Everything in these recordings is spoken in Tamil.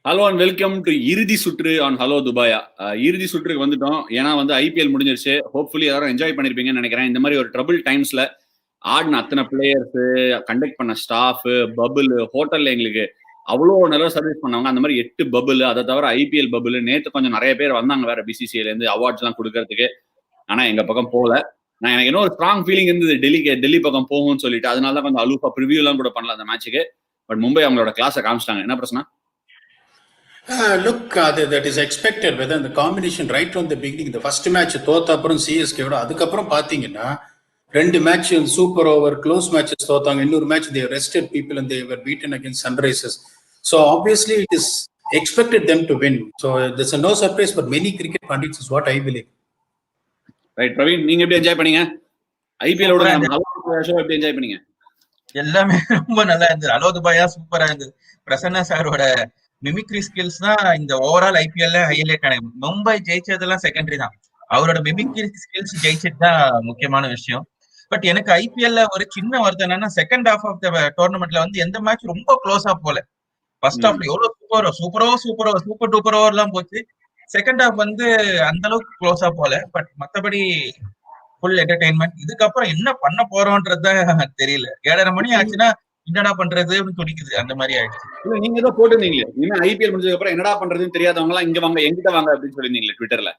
ஹலோ அண்ட் வெல்கம் டு இறுதி சுற்று ஆன் ஹலோ துபாயா. இறுதி சுற்றுக்கு வந்துட்டோம். ஏன்னா வந்து ஐபிஎல் முடிஞ்சிருச்சு. ஹோப்ஃபுல்லி எல்லாரும் என்ஜாய் பண்ணிருப்பீங்கன்னு நினைக்கிறேன். இந்த மாதிரி ஒரு ட்ரபிள் டைம்ஸ்ல ஆடின அத்தனை பிளேயர்ஸ், கண்டக்ட் பண்ண ஸ்டாஃப், பபுள், ஹோட்டல்ல எங்களுக்கு அவ்வளோ நல்லா சர்வீஸ் பண்ணவங்க. அந்த மாதிரி 8 பபுள், அதை தவிர ஐபிஎல் பபுள். நேற்று கொஞ்சம் நிறைய பேர் வந்தாங்க வேற பிசிசிஐல இருந்து அவார்ட்ஸ் எல்லாம் கொடுக்கறதுக்கு. ஆனா எங்க பக்கம் போகல. நான் எனக்கு இன்னொரு ஸ்ட்ராங் ஃபீலிங் இருந்தது டெல்லி பக்கம் போகும்னு சொல்லிட்டு. அதனால தான் கொஞ்சம் அலூஃபா ப்ரிவியூ எல்லாம் கூட பண்ணல அந்த மேட்சுக்கு. பட் மும்பை அவங்களோட கிளாஸை காமிச்சிட்டாங்க. என்ன பிரச்சனை? Look, that is expected. Whether the combination right from the beginning, the first match தோத்த அப்புறம் சிஎஸ்கேவோட அதுக்கப்புறம் பாத்தீங்கன்னா 2 match super over close matches தோத்தாங்க. இன்னொரு match they rested people and they were beaten against Sunrisers. So obviously it is expected them to win. So there's no surprise for many cricket pundits is what I believe. Right, Praveen, நீங்க எப்படி என்ஜாய் பண்ணீங்க? ஐபிஎல் ஓட ஷோ எப்படி என்ஜாய் பண்ணீங்க? எல்லாமே ரொம்ப நல்லா இருந்தது. ஹலோ துபாயா சூப்பரா இருந்தது. பிரசன்னா சாரோட மிமிக்ரி ஸ்கில்ஸ் தான் இந்த ஓவரால் ஐபிஎல்ல ஹைலைட் ஆனது. மும்பை ஜெயிச்சதெல்லாம் செகண்டரி தான், அவரோட மிமிக்ரி ஸ்கில்ஸ் ஜெயிச்சது தான் முக்கியமான விஷயம். பட் எனக்கு ஐபிஎல்ல ஒரு சின்ன வருத்தம் என்னன்னா, செகண்ட் ஹாஃப் ஆஃப் த டோர்னமெண்ட்ல வந்து எந்த மேட்ச் ரொம்ப க்ளோஸா போல. ஃபர்ஸ்ட் ஹாஃப்ல எவ்வளவு சூப்பர் டூப்பர் ஓவர் எல்லாம் போச்சு. செகண்ட் ஹாஃப் வந்து அந்த அளவுக்கு க்ளோஸா போல. பட் மத்தபடி ஃபுல் என்டர்டைன்மெண்ட். இதுக்கப்புறம் என்ன பண்ண போறோம்ன்றதுதான் தெரியல. 7:30 மணி ஆச்சுன்னா என்னடா பண்றதுன்னு துடிக்குது. அந்த மாதிரி ஆயிடுச்சு. இல்ல, நீங்க ஏதோ போட்டுருந்தீங்களே, இனிமே ஐபிஎல் முடிஞ்சதுக்கு அப்புறம் என்னடா பண்றதுன்னு தெரியாதவங்க எல்லாம் இங்க வாங்க, எங்கிட்ட வாங்க அப்படின்னு சொல்லிருந்தீங்களே ட்விட்டர்ல.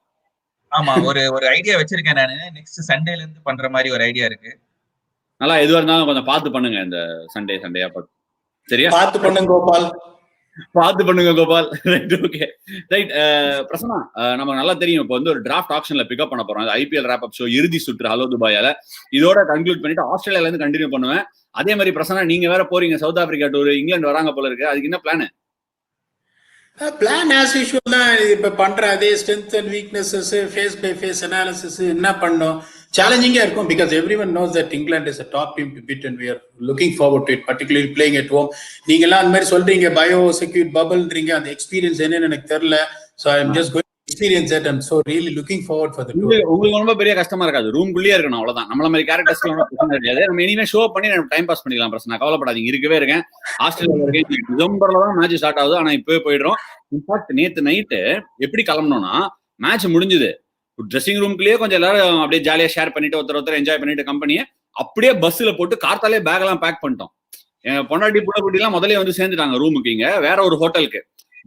ஆமா, ஒரு ஐடியா வச்சிருக்கேன் நானு. நெக்ஸ்ட் சண்டேல இருந்து பண்ற மாதிரி ஒரு ஐடியா இருக்கு. நல்லா எதுவா இருந்தாலும் கொஞ்சம் பார்த்து பண்ணுங்க. இந்த சண்டேயா பார்த்து. சரியா? பார்த்து பண்ணுங்க Gopal. Right, okay. Right, Prasanna, நம்ம நல்லா தெரியும் இப்போ வந்து ஒரு டிராஃப்ட் ஆக்ஷன்ல பிக்கப் பண்ண போறோம். ஐபிஎல் ராப் அப் ஷோ இறுதி சுற்று ஹலோ துபாயால இதோட கன்க்ளூட் பண்ணிட்டு ஆஸ்திரேலியால இருந்து கண்டினியூ பண்ணுவேன். அதே மாதிரி பிரசன்னா, நீங்க வேற போறீங்க சவுத் ஆப்பிரிக்கா டூர், இங்கிலாந்து வராங்க போல இருக்கு. அதுக்கு என்ன பிளான்? பிளான் ஆஸ் யூஷுவல் தான். இப்ப பண்ற அதே strength and weaknesses, face by face analysis என்ன பண்ணோம். சேலஞ்சிங்கா இருக்கும் because everyone knows that England is a top team to beat and we are looking forward to it, particularly playing at home. நீங்க எல்லாம் அந்த மாதிரி சொல்றீங்க, பயோ செக்யூர் பபிள்ன்றீங்க. அந்த எக்ஸ்பீரியன்ஸ் என்னன்னு எனக்கு தெரியல. So I am just going to experience that. I'm so really looking forward for the tour. உங்களுக்கு ரொம்ப பெரிய கஷ்டமா இருக்காது, ரூம்குள்ளேயே இருக்கணும், அவ்வளவுதான். நம்மள மாதிரி கேரக்டர்ஸ் பிரச்சனை கிடையாது. நம்ம இனிமே ஷோ பண்ணி நம்ம டைம் பாஸ் பண்ணிக்கலாம். பிரச்சனை கவலைப்படாதீங்க, இருக்கவே இருக்கேன். ஆஸ்திரேலியா இருக்கேன். டிசம்பர்ல தான் மேட்ச் ஸ்டார்ட் ஆகுது, ஆனா இப்பவே போயிடுறோம். இன்ஃபேக்ட் நேத்து நைட்டு எப்படி கிளம்பணும்னா, மேட்ச் முடிஞ்சுது, ட்ரெஸ்ஸிங் ரூம்குள்ளேயே கொஞ்சம் எல்லாரும் அப்படியே ஜாலியா ஷேர் பண்ணிட்டு ஒருத்தர் என்ஜாய் பண்ணிட்டு கம்பெனியை அப்படியே பஸ்ல போட்டு கார்த்தாலே பேக் எல்லாம் பேக் பண்ணிட்டோம். பொண்டாட்டி புள்ளக்குட்டி எல்லாம் முதல்ல வந்து சேர்ந்துட்டாங்க ரூமுக்கு. இங்க வேற ஒரு ஹோட்டலுக்கு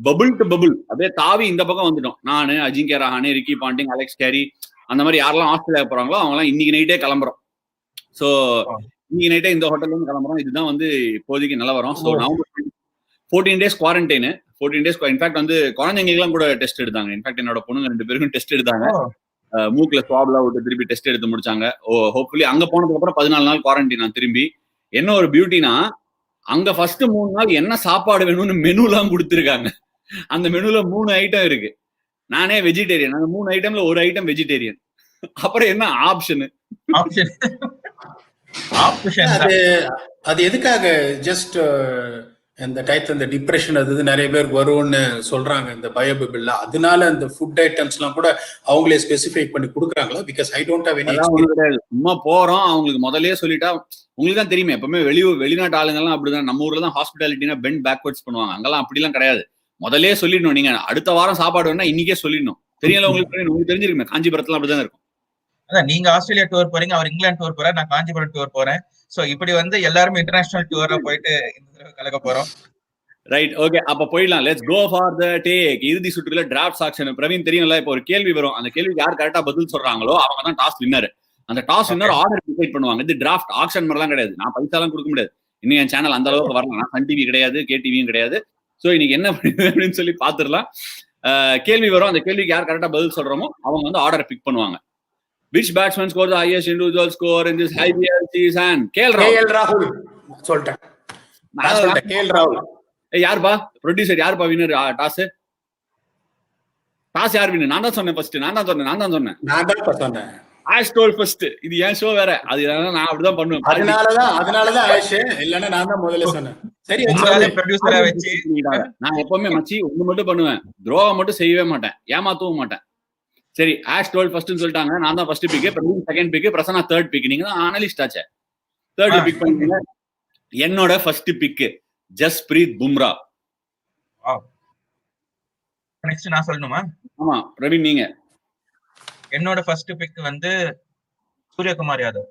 பபுள் டு பபுள் அப்படியே தாவி இந்த பக்கம் வந்துட்டோம். நானு, Ajinkya Rahane, Ricky Ponting, Alex Carey, அந்த மாதிரி யாரெல்லாம் ஆஸ்திரேலியா போறாங்களோ அவங்க எல்லாம் இன்னைக்கு நைட்டே கிளம்புறோம். சோ இன்னைக்கு நைட்டே இந்த ஹோட்டல்ல இருந்து கிளம்புறோம். இதுதான் வந்து இப்போதைக்கு நிலவரம். So November 14 days quarantine. 14 days in fact வந்து குழந்தைங்களுக்குலாம் கூட டெஸ்ட் எடுத்தாங்க. இன்ஃபேக்ட் என்னோட பொண்ணுங்க 2 பேருக்கும் டெஸ்ட் எடுத்தாங்க. மூக்குல ஸ்வாப்லாம் விட்டு திருப்பி டெஸ்ட் எடுத்து முடிச்சாங்க. ஹோப்ஃபுல்லி அங்க போனதுக்கு அப்புறம் 14 நாள் குவாரண்டைன். நான் திரும்பி என்ன ஒரு பியூட்டினா, அங்க ஃபர்ஸ்ட் 3 நாள் என்ன சாப்பாடு வேணும்னு மெனு எல்லாம் கொடுத்துருக்காங்க. அந்த மெனுல 3 ஐட்டம் இருக்கு. நானே வெஜிடேரியன், அந்த 3 ஐட்டம்ல ஒரு ஐட்டம் வெஜிடேரியன். அப்புறம் என்ன ஆப்ஷன்? அது எதுக்காக? ஜஸ்ட் இந்த டைப்ல இந்த டிப்ரெஷன் அது நிறைய பேருக்கு வரும்னு சொல்றாங்க இந்த பயோபிபிள்ல. அதனால அந்த ஃபுட் ஐட்டம்ஸ் எல்லாம் கூட அவங்களே ஸ்பெசிஃபை பண்ணி கொடுக்குறாங்களா? Because I don't have any experience. சும்மா போறோம், அவங்களுக்கு முதல்லயே சொல்லிட்டா, உங்களுக்கு தான் தெரியுமே, எப்பவுமே வெளிநாட்டு ஆளுங்க எல்லாம் அப்படிதான். நம்ம ஊர்ல தான் ஹாஸ்பிட்டாலிட்டினா பெண்ட் பேக்வர்ட்ஸ் பண்ணுவாங்க, அங்கெல்லாம் அப்படிலாம் கிடையாது. முதல்ல சொல்லிடணும், நீங்க அடுத்த வாரம் சாப்பாடு வேணா இன்னைக்கே சொல்லிடணும். தெரியல உங்களுக்கு தெரிஞ்சிருக்குமே, காஞ்சிபுரத்துல அப்படிதான் இருக்கும். அதான், நீங்க ஆஸ்திரேலியா டூர் போறீங்க, அவர் இங்கிலாந்து டூர் போறாரு, நான் காஞ்சிபுரம் டூர் போறேன். சோ இப்படி வந்து எல்லாருமே இன்டர்நேஷனல் டூர்ல போயிட்டு இந்த தடவை கலக்க போறோம். ரைட், ஓகே, அப்ப போயிடலாம். Let's go for the take. இறுதி சுற்றுல டிராஃப்ட் ஆக்ஷன். பிரவீன் தெரியும்ல, இப்போ ஒரு கேள்வி வரும், அந்த கேள்விக்கு யார் கரெக்டா பதில் சொல்றாங்களோ அவங்க தான் டாஸ் வின்னர். அந்த டாஸ் வின்னர் ஆர்டர் டிசைட் பண்ணுவாங்க. இது டிராஃப்ட் ஆக்ஷன் மாதிரிலாம் கிடையாது. நான் பைசா எல்லாம் கொடுக்க முடியாது. இன்னும் என் சேனல் அந்த அளவுக்கு வரலாம். நான் சன் டிவி கிடையாது, கேடிவியும் கிடையாது. சோ இன்னைக்கு என்ன அப்படின்னு சொல்லி பாத்துடலாம். கேள்வி வரும், அந்த கேள்விக்கு யார் கரெக்டா பதில் சொல்றோமோ அவங்க வந்து ஆர்டர் பிக் பண்ணுவாங்க. Which batsman scored the highest individual score in this IPL season? KL Rahul. சொல்லிட்டேன். KL Rahul. யார்பா ப்ரொடியூசர்? யார்பா வின்னர்? டாஸ் யார் வின்னர்? நான் தான் சொன்னேன் ஃபர்ஸ்ட். நான் தான் சொன்னேன். ஆஷ் டோல் ஃபர்ஸ்ட். இது ஏன் ஷோ வேற, அது நான் அப்படிதான் பண்ணுவேன். அதனாலதான் ஆஷ் இல்லன்னா நான் தான் முதல்ல சொன்னேன். சரி, ப்ரொடியூசரா வச்சு நான் எப்பவுமே மச்சி ஒண்ணு மட்டும் பண்ணுவேன், துரோகம் மட்டும் செய்யவே மாட்டேன், ஏமாத்தவும் மாட்டேன். சரி, ஆஷ் டோல் ஃபர்ஸ்ட்னு சொல்லிட்டாங்க. நான் தான் first pick, Praveen second pick, Prasanna third pick. நீங்க தான் அனலிஸ்ட் ஆச்சே, தேர்ட் பிக் பண்ணீங்க. என்னோட first pick Jasprit Bumrah. Next நான் சொல்லணுமா? ஆமா பிரவீன் நீங்க. என்னோட ஃபர்ஸ்ட் பிக் வந்து சூரியகுமார் யாதவ்.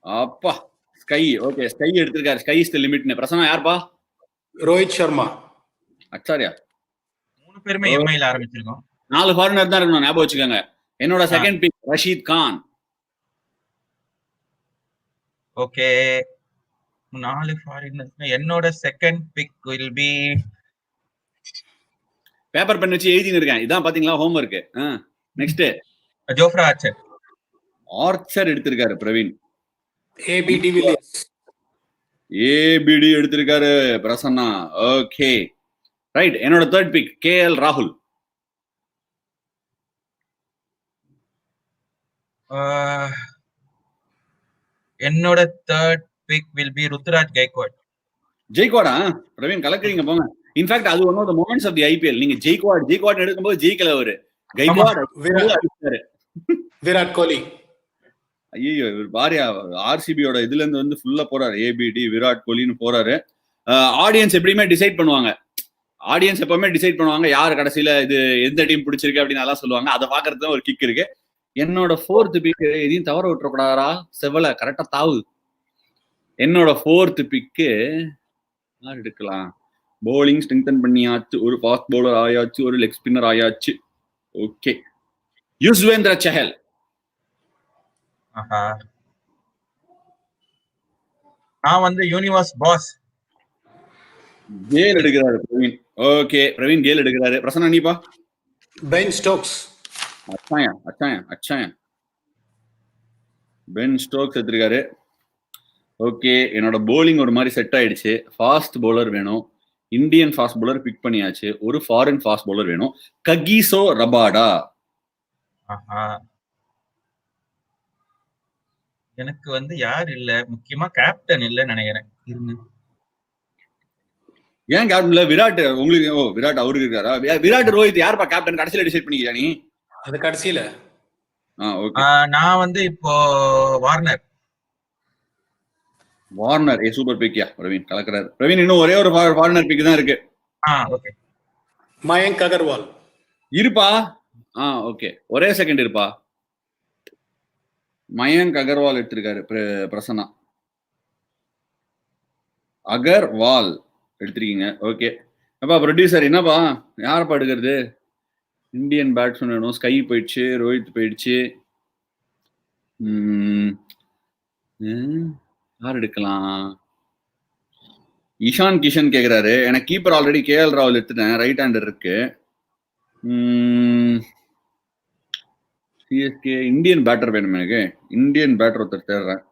அப்பா ஸ்கை. ஓகே ஸ்கை எடுத்திருக்காரு. ஸ்கை இஸ் தி லிமிட்னு. பிரசன்னா யார்ப்பா? ரோஹித் சர்மா. அச்சாரியா. 3 பேருமே எம்ஐல ஆரம்பிச்சிருக்கோம். 4 ஃபாரினர் தான் இருக்கணும், ஞாபகம் வச்சுக்கோங்க. என்னோட second pick Rashid Khan. Okay 4 foreigners. என்னோட second pick will be paper pen வச்சு எழுதின்னு இருக்கேன். இதான் பாத்தீங்களா homework. Next Jofra Archer. Archer எடுத்திருக்காரு பிரவீன். AB de Villiers. ஏபிடி எடுத்திருக்காரு பிரசன்னா. Okay right. என்னோட தேர்ட் பிக் கேஎல் ராகுல். என்னோட third pick will be Ruturaj Gaikwad. ஜெய்க்வாடா பிரவீன் கலக்குறீங்க போங்க. இன்ஃபேக்ட் அது one of the moments of the IPL. நீங்க ஜெய்க்வாட் எடுக்கும்போது ஜெயிக்கல அவரு. கைக்வாட் அடிச்சாரு. விராட் கோலி. ஐயோ இவர் பாரியா ஆர்சிபியோட இதுல இருந்து வந்து ஃபுல்லா போறாரு. ஏபிடி விராட் கோலின்னு போறாரு. ஆடியன்ஸ் எப்படியுமே டிசைட் பண்ணுவாங்க. ஆடியன்ஸ் எப்பவுமே டிசைட் பண்ணுவாங்க யார் கடைசியில இது எந்த டீம் பிடிச்சிருக்கு அப்படின்னு நல்லா சொல்லுவாங்க. அதை பாக்குறது தான் ஒரு கிக் இருக்கு. என்னோட ஃபோர்த் பிக் எதையும் தவற விட்டுறக்கூடாதா செவல கரெக்டா தாவு. என்னோட ஃபோர்த் பிக்கு யார் எடுக்கலாம்? போலிங் ஸ்ட்ரெங்தன் பண்ணியாச்சு. ஒரு ஃபாஸ்ட் பவுலர் ஆயாச்சு. ஒரு லெக் ஸ்பின்னர் ஆயாச்சு. ஓகே யுஸ்வேந்திர சஹல். நான் வந்து யூனிவர்ஸ் பாஸ் கேல் எடுக்கிறாரு பிரவீன். ஓகே பிரவீன் கேல் எடுக்கிறாரு. பிரசன்னா நீப்பா? Ben Stokes. அச்சாயம் பென் ஸ்டோக்ஸ் எடுத்திருக்காரு. ஓகே என்னோட போலிங் ஒரு மாதிரி செட் ஆயிடுச்சு. ஃபாஸ்ட் பவுலர் வேணும். இந்தியன் ஃபாஸ்ட் பவுலர் பிக் பண்ணியாச்சு. ஒரு ஃபாரின் ஃபாஸ்ட் பவுலர் வேணும். Kagiso Rabada. எனக்கு வந்து யார் இல்ல, முக்கியமா கேப்டன் இல்ல நினைக்கிறேன். ஏன் கேப்டன் இல்ல? விராட் உங்களுக்கு. ஓ விராட் அவருக்கு இருக்காரா? விராட் ரோஹித் யாருப்பா கேப்டன் கடைசியில டிசைட் பண்ணிக்கியா நீ? அது கடைசியில. ஓகே நான் வந்து இப்போ வார்னர். சூப்பர் பிக்யா பிரவீன் கலக்குறாரு. பிரவீன் இன்னும் ஒரே ஒரு ஃபாரினர் பிக் தான் இருக்கு. ஓகே மயங்க் அகர்வால். இருப்பா. ஓகே ஒரே செகண்ட் இருப்பா. மயங்க் அகர்வால் எடுத்திருக்காரு பிரசன்னா. அகர்வால் எடுத்திருக்கீங்க. ஓகே அப்பா ப்ரொடியூசர் என்னப்பா யாரப்பா எடுக்கிறது? இந்தியன் பேட்ஸ்மேன் வேணும். ஸ்கை போயிடுச்சு. ரோஹித் போயிடுச்சு. யார் எடுக்கலாம்? இஷான் கிஷன் கேக்குறாரு. எனக்கு கீப்பர் ஆல்ரெடி கேஎல் ராகுல் எடுத்துட்டேன். ரைட் ஹேண்டர் இருக்கு. சிஎஸ்கே இந்தியன் பேட்டர் வேணும் எனக்கு. இந்தியன் பேட்டர் ஒருத்தர் தேடுறேன்.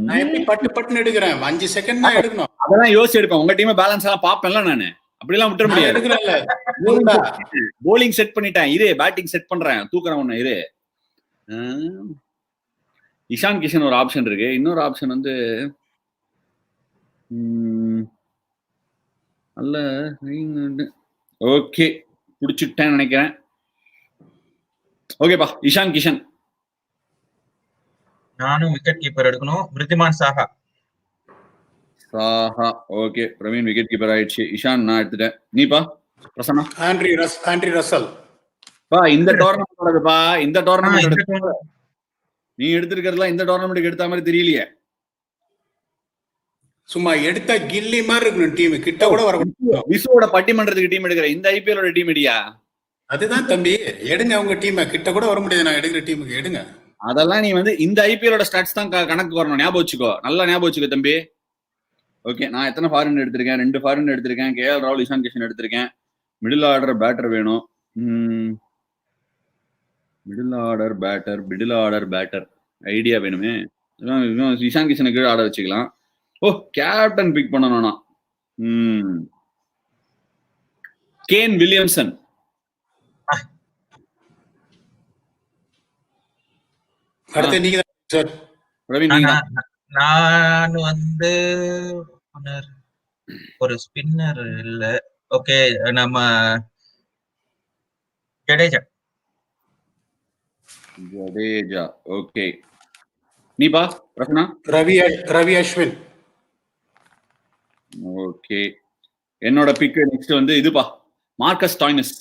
நான் எப்படி பட்டுன்னு எடுக்கிறேன்? 5 செகண்ட் தான் எடுக்கணும். அதெல்லாம் யோசிச்சு எடுப்பேன். உங்க டீம் பேலன்ஸ் எல்லாம் பாப்பேன்ல நானு. அப்படிலாம் விட்டுற முடியாது. போலிங் செட் பண்ணிட்டேன். இரு பேட்டிங் செட் பண்றேன். தூக்குறேன் ஒண்ணு இரு. இஷான் கிஷன் ஒரு ஆப்ஷன் இருக்கு. இன்னொரு ஆப்ஷன் வந்து நல்ல ஓகே புடிச்சிட்டேன்னு நினைக்கிறேன். ஓகேப்பா இஷான் கிஷன். நானும் விக்கெட் கீப்பர் எடுக்கணும். Wriddhiman Saha. Okay Praveen wicket keeper ஆயிடுச்சு. இஷான் நான் எடுத்துட்டேன். நீப்பா? பிரசன்னா? Andre Russell. பா இந்த டோர்னமெண்ட் இந்த டோர்னமெண்ட் நீ எடுத்திருக்கிறதுலாம் இந்த டோர்னமெண்ட் எடுத்த மாதிரி தெரியலையே. சும்மா எடுத்த கில்லி மாதிரி இருக்கணும். டீம் கிட்ட கூட வர. விசுவோட பட்டிமன்றத்துக்கு டீம் எடுக்கிற இந்த ஐபிஎலோட டீம் எடுயா? அதுதான் தம்பி எடுங்க. உங்க டீம் கிட்ட கூட வர முடியாது. நான் எடுக்கிற டீமுக்கு எடுங்க. அதெல்லாம் நீ வந்து இந்த ஐபிஎலோட ஸ்டாட்ஸ் தான் கணக்கு வரணும். ஞாபகம் வச்சுக்கோ. நல்லா ஞாபகம் வச்சுக்கோ தம்பி. ஓகே நான் எத்தனை ஃபாரின் எடுத்திருக்கேன்? 2 ஃபாரின் எடுத்திருக்கேன். கேஎல் ராகுல் இஷான் கிஷன் எடுத்திருக்கேன். மிடில் ஆர்டர் பேட்டர் வேணும். மிடில் ஆர்டர் பேட்டர் ஐடியா வேணுமே. இஷான் கிஷனுக்கு ஆட வச்சுக்கலாம். ஓ கேப்டன் பிக் பண்ணணும்னா கேன் வில்லியம்சன். அடுத்து நீங்க சார். நான் வந்து ஒரு ஸ்பின்னர் இல்ல. ஓகே நம்ம ஜடேஜா. ஓகே நீப்பா? பிரசன்னா? ரவி அஸ்வின். ஓகே என்னோட பிக் நெக்ஸ்ட் வந்து இதுப்பா, மார்க்கஸ் ஸ்டாய்னிஸ்.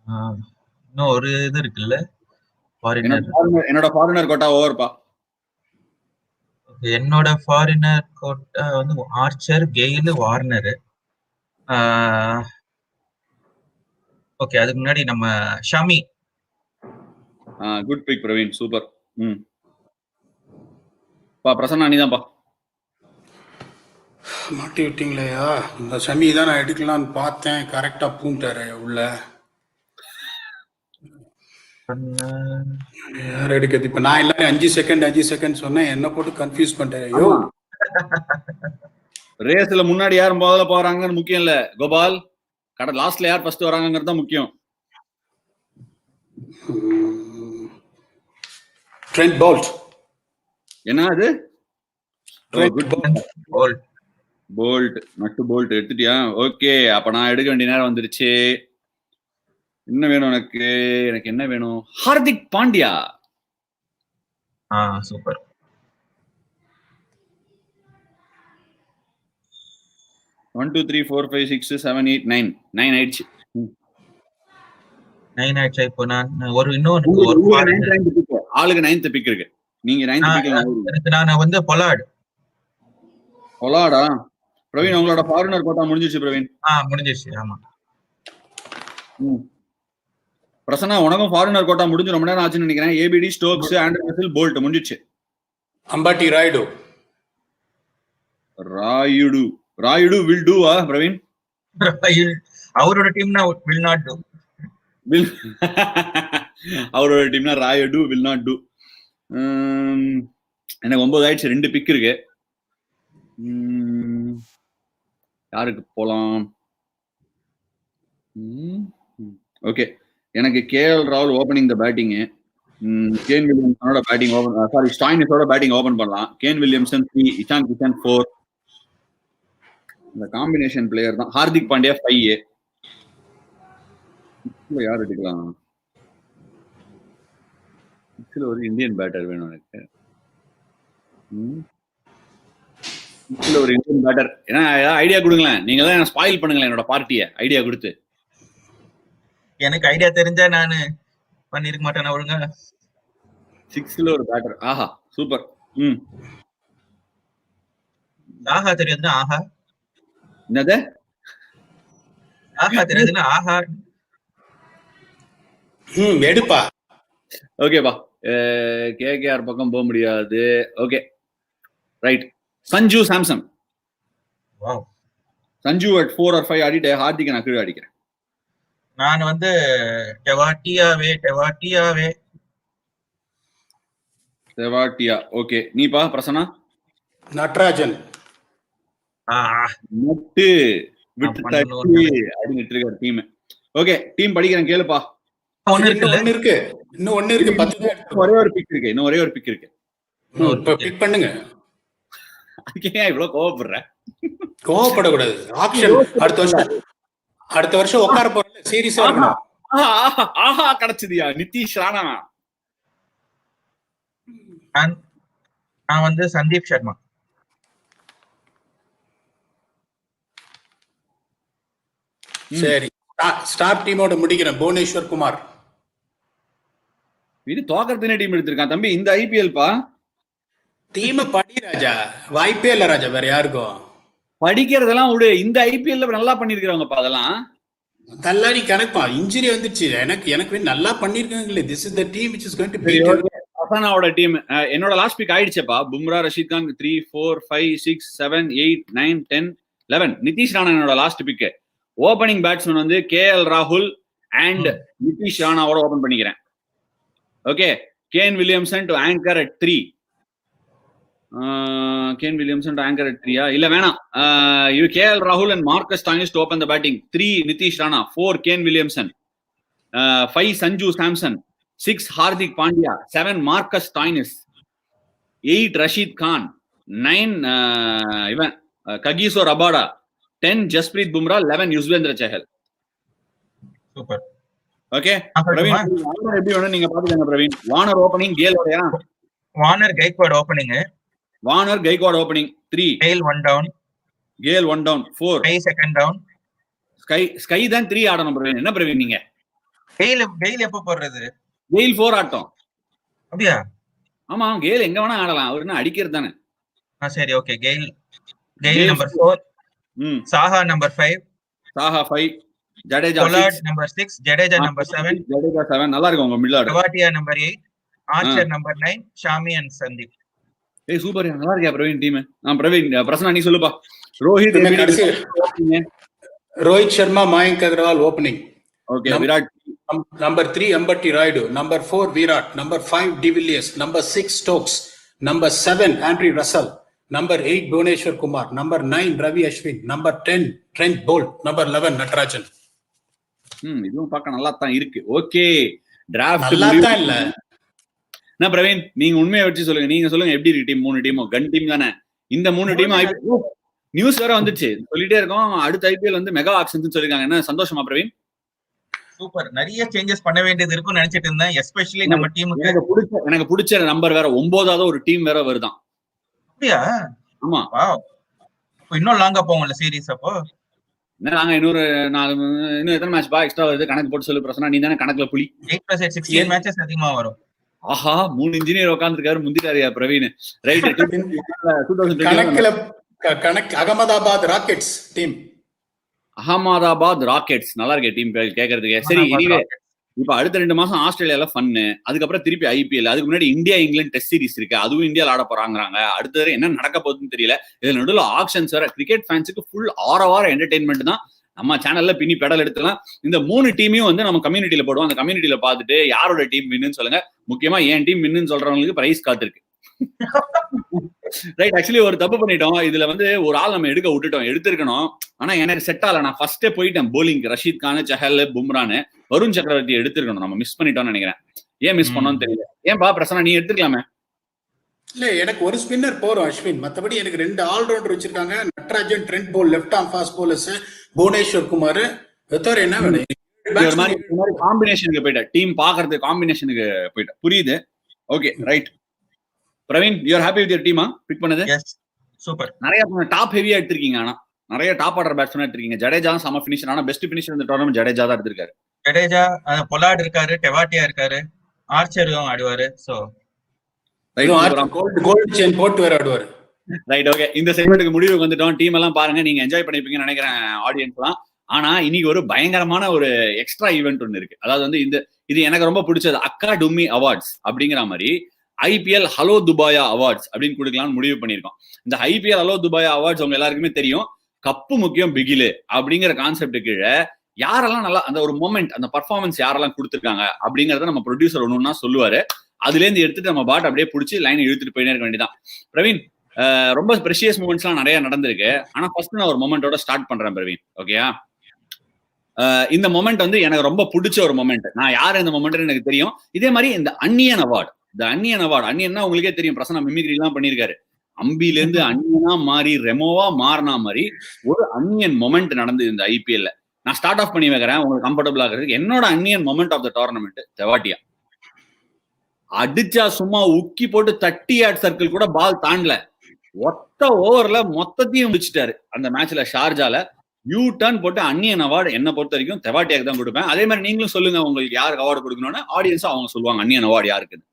இன்னும் ஒரு இது இருக்குல்ல, என்னோட ஃபாரினர் கோட்டா ஓவர்ப்பா. என்னோட ஃபாரினர் கோட்டா வந்து ஆர்ச்சர், கெயில், வார்னர். ஓகே, அதுக்கு முன்னாடி நம்ம Shami. Good pick Praveen, super. Prasanna நீதான்ப்பா. மாட்டி விட்டீங்களேயா, இந்த ஷமி தான் நான் எடுக்கலாம்னு பார்த்தேன், கரெக்டா பூண்டாரு உள்ள. யார் எடுக்கிறது இப்ப? நான் எல்லாரும் 5 செகண்ட் சொன்னேன், என்ன போட்டு கன்ஃபியூஸ் பண்றேன். ஐயோ, ரேஸ்ல முன்னாடி யார் முதல்ல போறாங்கன்னு முக்கியம் இல்ல கோபால், லாஸ்ட்ல யார் ஃபர்ஸ்ட் வராங்கிறது தான் முக்கியம். Trent Boult. என்ன அது? போல்ட், நட்டு போல்ட் எடுத்துட்டியா? ஓகே, அப்ப நான் எடுக்க வேண்டிய நேரம் வந்துருச்சு. என்ன வேணும் உனக்கு? எனக்கு என்ன வேணும்? ஹார்திக் பாண்டியா. சூப்பர். ஒன் 2 3 4 5 6 7 8 9 ஆயிடுச்சு. 9 ஆயிடுச்சா? இப்போ நான் இன்னொரு ஆளுக்கு 9th பிக் இருக்கு. நீங்க 9th பிக்ல நான் வந்து பொலாடா. பிரவீன், உங்களோட ஃபாரினர் கோட்டா முடிஞ்சிருச்சு பிரவீன். முடிஞ்சிருச்சு. ஆமா. பிரசன்னா, உனக்கும் ஃபாரினர் கோட்டா முடிஞ்சு ரொம்ப நேரம் ஆச்சுன்னு நினைக்கிறேன். ஏபிடி, ஸ்டோக்ஸ், ஆண்டர்சன், போல்ட் முடிஞ்சிச்சு. Ambati Rayudu will do Praveen? அவரோட டீம்னா வில் நாட் டூ. அவரோட டீம்னா ராயுடு வில் நாட் டூ. எனக்கு 9 ஆயிடுச்சு, 2 பிக் இருக்கு. யாருக்கு போலாம்? ஓகே, எனக்கு கேஎல் ராகுல் ஓபனிங் த பேட்டிங். கேன் வில்லியம்சனோட பேட்டிங் ஸ்டாய்னிஸோட பேட்டிங் ஓபன் பண்ணலாம். Kane Williamson 3, Ishan Kishan 4. இந்த காம்பினேஷன் பிளேயர் தான். ஹார்திக் பாண்டியா 5. யார் எடுக்கலாம்? ஒரு இந்தியன் பேட்டர் வேணும் எனக்கு. ஒரு இந்தியன் பேட்டர். ஏன்னா ஐடியா கொடுங்களேன். நீங்க தான் என்ன ஸ்பாயில் பண்ணுங்களேன் என்னோட பார்ட்டியை, ஐடியா கொடுத்து. எனக்கு ஐடியா தெரிஞ்சா நானு பண்ணிருக்க மாட்டேன் ஒழுங்கா. 6ல ஒரு பேட்டர். ஆஹா, சூப்பர். ஆஹா தெரியாதுன்னா ஆஹா. என்னது? ஆஹா தெரியாதுன்னா ஆஹா. எடுப்பா. ஓகேப்பா, கேகேஆர் பக்கம் போக முடியாது. Okay, right. Sanju Samson. Sanju at 4 or 5 ஆடிட்டு ஹார்திக் நான் கீழே அடிக்கிறேன். நான் வந்து தெவாட்டியா. ஓகே, நீப்பா பிரசன்னா? நட்ராஜன். நட்டு விட்டு அடிக்கிட்டு இருக்காரு டீம். ஓகே, டீம் படிக்கிறேன் கேளுப்பா. இன்னும் ஒண்ணு இருக்கு. 10 ஒரே ஒரு பிக் இருக்கு. இன்னும் ஒரே ஒரு பிக் இருக்கு. பிக் பண்ணுங்க. அதுக்கே இவ்வளவு கோவப்படக்கூடாது. ஆக்ஷன் அடுத்த வருஷம் உட்கார போறல, சீரியஸா இருக்கணும். ஆஹா, கிடைச்சதியா நிதிஷ் ராணா. நான் வந்து சந்தீப் சர்மா. சரி, ஸ்டார் டீமோட முடிக்கிறேன். புவனேஸ்வர் குமார். இது தோக்கறதுனே டீம் எடுத்திருக்கான் தம்பி. இந்த ஐபிஎல் பா டீம் படி ராஜா, வாய்ப்பே இல்ல ராஜா வேற யாருக்கும். படிக்கிறதெல்லாம் விடு, இந்த ஐபிஎல்ல நல்லா பண்ணிருக்காங்கப்பா. அதெல்லாம் தல்லாரி கணக்குப்பா. இன்ஜுரி வந்துருச்சு. எனக்கு நல்லா பண்ணிருக்காங்களே. This is the team which is going to beat பிரசன்னாவோட டீம். என்னோட லாஸ்ட் பிக் ஆயிடுச்சேப்பா. பும்ரா, ரஷீத் கான் 3 4 5 6 7 8 9 10 11. நிதிஷ் ராணா என்னோட லாஸ்ட் பிக். ஓபனிங் பேட்ஸ்மேன் வந்து கேஎல் ராகுல் அண்ட் நிதிஷ் ராணாவோட ஓபன் பண்ணிக்கிறேன். Okay, Kane Williamson to anchor at 3. Kane Williamson to anchor at 3 இல்ல வேணாம். கேஎல் ராகுல் and Marcus Stoinis to open the batting. 3 Nitish Rana, 4 Kane Williamson, 5 Sanju Samson, 6 Hardik Pandya, 7 Marcus Stoinis, 8 Rashid Khan, 9 இவன் Kagiso Rabada, 10 Jasprit Bumrah, 11 Yuzvendra Chahal. Super. Okay Praveen, எப்படி வேணும் நீங்க பாத்துக்கங்க பிரவீன். வார்னர் ஓபனிங், கேலோடயா? Warner Gaikwad opening, Warner Gaikwad opening 3, Gale 1 down, Gayle 1 down 4, Sky second down. Sky தான் 3 ஆடணும் பிரவீன். என்ன பிரவீன் நீங்க? Gale எப்ப போடுறது? கெயில் 4 ஆட்டம். அப்படியா? ஆமா, கேல் எங்க வேணா ஆடலாம், அவர் என்ன அடிக்கிறது தானே. சரி, okay. Gale number 4, Saha number 5, Saha 5, Jadeja Pollard 6, number 6, Jadeja number 7, Jadeja 7. நல்லா இருக்கு உங்க middle order. Tewatia number 8, Archer number 9, Shami and Sandeep. ஏய் சூப்பர், நல்லா இருக்கியா பிரவீன் டீம்? பிரவீன், பிரசன்னா நீ சொல்லுப்பா. Rohit Rohit Sharma, Mayank Agarwal opening. Okay. Virat number 3 Ambati Rayudu, number 4 Virat, number 5 De Villiers, number 6 Stokes, number 7 Andre Russell, number 8 Bhuvneshwar Kumar, number 9 Ravi Ashwin, number 10 Trent Bolt, number 11 Natarajan. இதுவும் பார்க்க நல்லா தான் இருக்கு. ஓகே, டிராஃப்ட் நல்லா தான் இல்ல. என்ன பிரவீன், நீங்க உண்மையை வச்சு சொல்லுங்க. நீங்க சொல்லுங்க, எப்படி இருக்கு டீம்? 3 டீமும் கன் டீம் தானே. இந்த 3 டீம் நியூஸ் வேற வந்துச்சு, சொல்லிட்டே இருக்கோம். அடுத்த ஐபிஎல் வந்து மெகா ஆக்ஷன்ஸ் சொல்லிருக்காங்க. என்ன சந்தோஷமா பிரவீன்? சூப்பர். நிறைய சேஞ்சஸ் பண்ண வேண்டியது இருக்கும்னு நினைச்சிட்டு இருந்தேன். எஸ்பெஷலி நம்ம டீமுக்கு எனக்கு பிடிச்ச நம்பர் வேற 9வது ஒரு டீம் வேற வருதான். அப்படியா? ஆமா. வாவ். இன்னும் லாங்கா போகும்ல சீரிஸ். அப்போ என்ன நாங்க இன்னும் எத்தனை மேட்ச் பா எக்ஸ்ட்ரா வருது கணக்கு போட்டு சொல்லு பிரசன்னா. நீ தானே கணக்குல புலி. 8+8 16 மேட்சஸ் அதிகமா வரும். ஆஹா, 3 இன்ஜினியர் உட்காந்துருக்காரு, முந்திட்டாரியா பிரவீன். ரைட். கணக்கு Ahmedabad rockets team. Ahmedabad rockets நல்லா இருக்கே டீம் கேட்கறதுக்கு. சரி, இனிவே இப்ப அடுத்த 2 மாசம் ஆஸ்திரேலியால ஃபன்னு, அதுக்கப்புறம் திருப்பி ஐபிஎல், அதுக்கு முன்னாடி இந்தியா இங்கிலாந்து டெஸ்ட் சீரிஸ் இருக்கு, அதுவும் இந்தியாவில் ஆட போறாங்கிறாங்க. அடுத்தது என்ன நடக்க போகுதுன்னு தெரியல. இதுல நடுவில் ஆக்ஷன்ஸ் வேற. கிரிக்கெட் ஃபேன்ஸுக்கு ஃபுல் ஆரவார என்டர்டைன்மெண்ட் தான். நம்ம சேனல்ல பின்னி பெடல் எடுத்துலாம். இந்த 3 டீமையும் வந்து நம்ம கம்யூனிட்டியில போடுவோம். அந்த கம்யூனிட்டியில பார்த்துட்டு யாரோட டீம் வின்னு சொல்லுங்க. முக்கியமா என் டீம் வின்னு சொல்றவங்களுக்கு பிரைஸ் காத்திருக்கு. ரைட். ஆக்சுவலி ஒரு தப்பு பண்ணிட்டோம். இதுல வந்து ஒரு ஆள் நம்ம எடுத்திருக்கணும். ஆனா எனக்கு செட் ஆகல. நான் ஃபர்ஸ்டே போயிட்டேன் போலிங். ரஷீத் கான், சஹல், பும்ரான்னு, வருண் சக்கரவர்த்தி எடுத்திருக்கணும். நம்ம மிஸ் பண்ணிட்டோம்னு நினைக்கிறேன். ஏன் மிஸ் பண்ணோம்னு தெரியல. ஏன்பா பிரசன்னா, நீ எடுத்துக்கலாமே? இல்ல, எனக்கு ஒரு ஸ்பின்னர் போறோம் அஸ்வின். மத்தபடி எனக்கு 2 ஆல்ரவுண்டர் வச்சிருக்காங்க. Natarajan, Trent Boult, left arm fast bowlers, Bhuvneshwar Kumar. என்ன வேணும்? காம்பினேஷனுக்கு போயிட்டேன். டீம் பாக்குறது காம்பினேஷனுக்கு போயிட்டேன். புரியுது. Okay, right. Praveen, you are happy with your டீமா பிக் பண்ணது? Yes, super. நிறைய டாப் ஹெவியா எடுத்திருக்கீங்க. ஆனா நிறைய டாப் ஆர்டர் பேட்ஸ்மேன் எடுத்திருக்கீங்க. ஜடேஜா சம ஃபினிஷர். ஆனா பெஸ்ட் ஃபினிஷர் இந்த டோர்னமெண்ட் ஜடேஜா தான் எடுத்திருக்காரு. ஜடேஜா, பொலார்ட் இருக்காரு, டெவாட்டியா இருக்காரு, ஆர்ச்சரும் ஆடுவாரு. சோ கோல்ட் செயின் போட்டு வேற ஆடுவாரு. ரைட். ஓகே, இந்த செக்மெண்ட்டுக்கு முடிவுக்கு வந்துட்டோம். டீம் எல்லாம் பாருங்க, நீங்க என்ஜாய் பண்ணிருப்பீங்கன்னு நினைக்கிறேன் ஆடியன்ஸ்லாம். ஆனா இன்னைக்கு ஒரு பயங்கரமான ஒரு எக்ஸ்ட்ரா ஈவெண்ட் ஒன்று இருக்கு. அதாவது வந்து இது எனக்கு ரொம்ப பிடிச்சது. அகாடமி அவார்ட்ஸ் அப்படிங்கிற மாதிரி ஐபிஎல் ஹலோ துபாயா அவார்ட்ஸ் அப்படின்னு கொடுக்கலாம்னு முடிவு பண்ணிருக்கோம். இந்த ஐபிஎல் ஹலோ துபாயா அவார்ட்ஸ் உங்க எல்லாருக்குமே தெரியும். கப்பு முக்கியம் பிகிலு அப்படிங்கிற கான்செப்ட் கீழே யாரெல்லாம் நல்லா அந்த ஒரு மொமெண்ட், அந்த பர்ஃபார்மன்ஸ் யாரெல்லாம் கொடுத்துருக்காங்க அப்படிங்கறத நம்ம ப்ரொடியூசர் ஒண்ணுன்னா சொல்லுவாரு. அதுல இருந்து எடுத்துட்டு நம்ம பாட் அப்படியே பிடிச்சி லைனை இழுத்துட்டு போயிட்டே இருக்க வேண்டியதான். பிரவீன், ரொம்ப ப்ரெஷியஸ் மூமெண்ட்ஸ் எல்லாம் நிறைய நடந்திருக்கு. ஆனா ஃபர்ஸ்ட் நான் ஒரு மொமெண்டோட ஸ்டார்ட் பண்றேன் பிரவீன். ஓகேயா? இந்த மொமெண்ட் வந்து எனக்கு ரொம்ப பிடிச்ச ஒரு மொமெண்ட். நான் யாரு இந்த மொமெண்ட் எனக்கு தெரியும். இதே மாதிரி இந்த அன்னியன் அவார்டு, அன்னியன்னா உங்களுக்கே தெரியும். பிரசன்னா மிமிக்ரி எல்லாம் பண்ணிருக்காரு. அம்பில இருந்து அன்னியனா மாறி ரெமோவா மாறினா மாதிரி ஒரு அன்னியன் மொமெண்ட் நடந்தது இந்த ஐபிஎல்ல. நான் ஸ்டார்ட் ஆஃப் பண்ணி வைக்கிறேன் உங்களுக்கு கம்ஃபர்டபுள் ஆகிறதுக்கு. என்னோட Anniyan moment of the tournament Tewatia. அடிச்சா சும்மா உக்கி போட்டு 30 யார்ட் சர்க்கிள் கூட பால் தாண்டல. ஒத்த ஓவர்ல மொத்தத்தையும் முடிச்சிட்டாரு அந்த மேட்ச்ல. ஷார்ஜால யூ டர்ன் போட்டு அன்னியன் அவார்டு என்ன பொறுத்த வரைக்கும் தெவாட்டியாக்கு தான் கொடுப்பேன். அதே மாதிரி நீங்களும் சொல்லுங்க உங்களுக்கு யாருக்கு அவார்டு கொடுக்கணும்னு. ஆடியன்ஸும் அவங்க சொல்லுவாங்க அன்னியன் அவார்டு யாருக்குன்னு.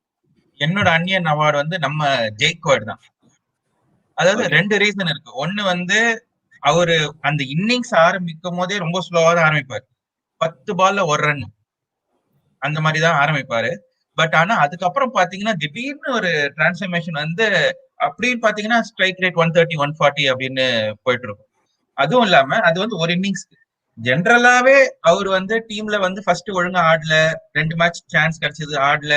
என்னோட அன்னியன் அவார்டு வந்து நம்ம ஜெய்க்வாட் தான். அதாவது 2 ரீசன் இருக்கு. ஒண்ணு வந்து அவரு அந்த இன்னிங்ஸ் ஆரம்பிக்கும் போதே ரொம்ப ஸ்லோவா தான் ஆரம்பிப்பாரு. 10 பால்ல 1 ரன் அந்த மாதிரிதான் ஆரம்பிப்பாரு. பட் ஆனா அதுக்கப்புறம் பாத்தீங்கன்னா திடீர்னு ஒரு டிரான்ஸ்ஃபர்மேஷன் வந்து அப்படின்னு பாத்தீங்கன்னா ஸ்ட்ரைக் ரேட் 130 140 அப்படின்னு போயிட்டு இருக்கும். அதுவும் இல்லாம அது வந்து ஒரு இன்னிங்ஸ். ஜென்ரலாவே அவர் வந்து டீம்ல வந்து ஃபர்ஸ்ட் ஒழுங்கா ஆடல, 2 மேட்ச் சான்ஸ் கிடைச்சது ஆடல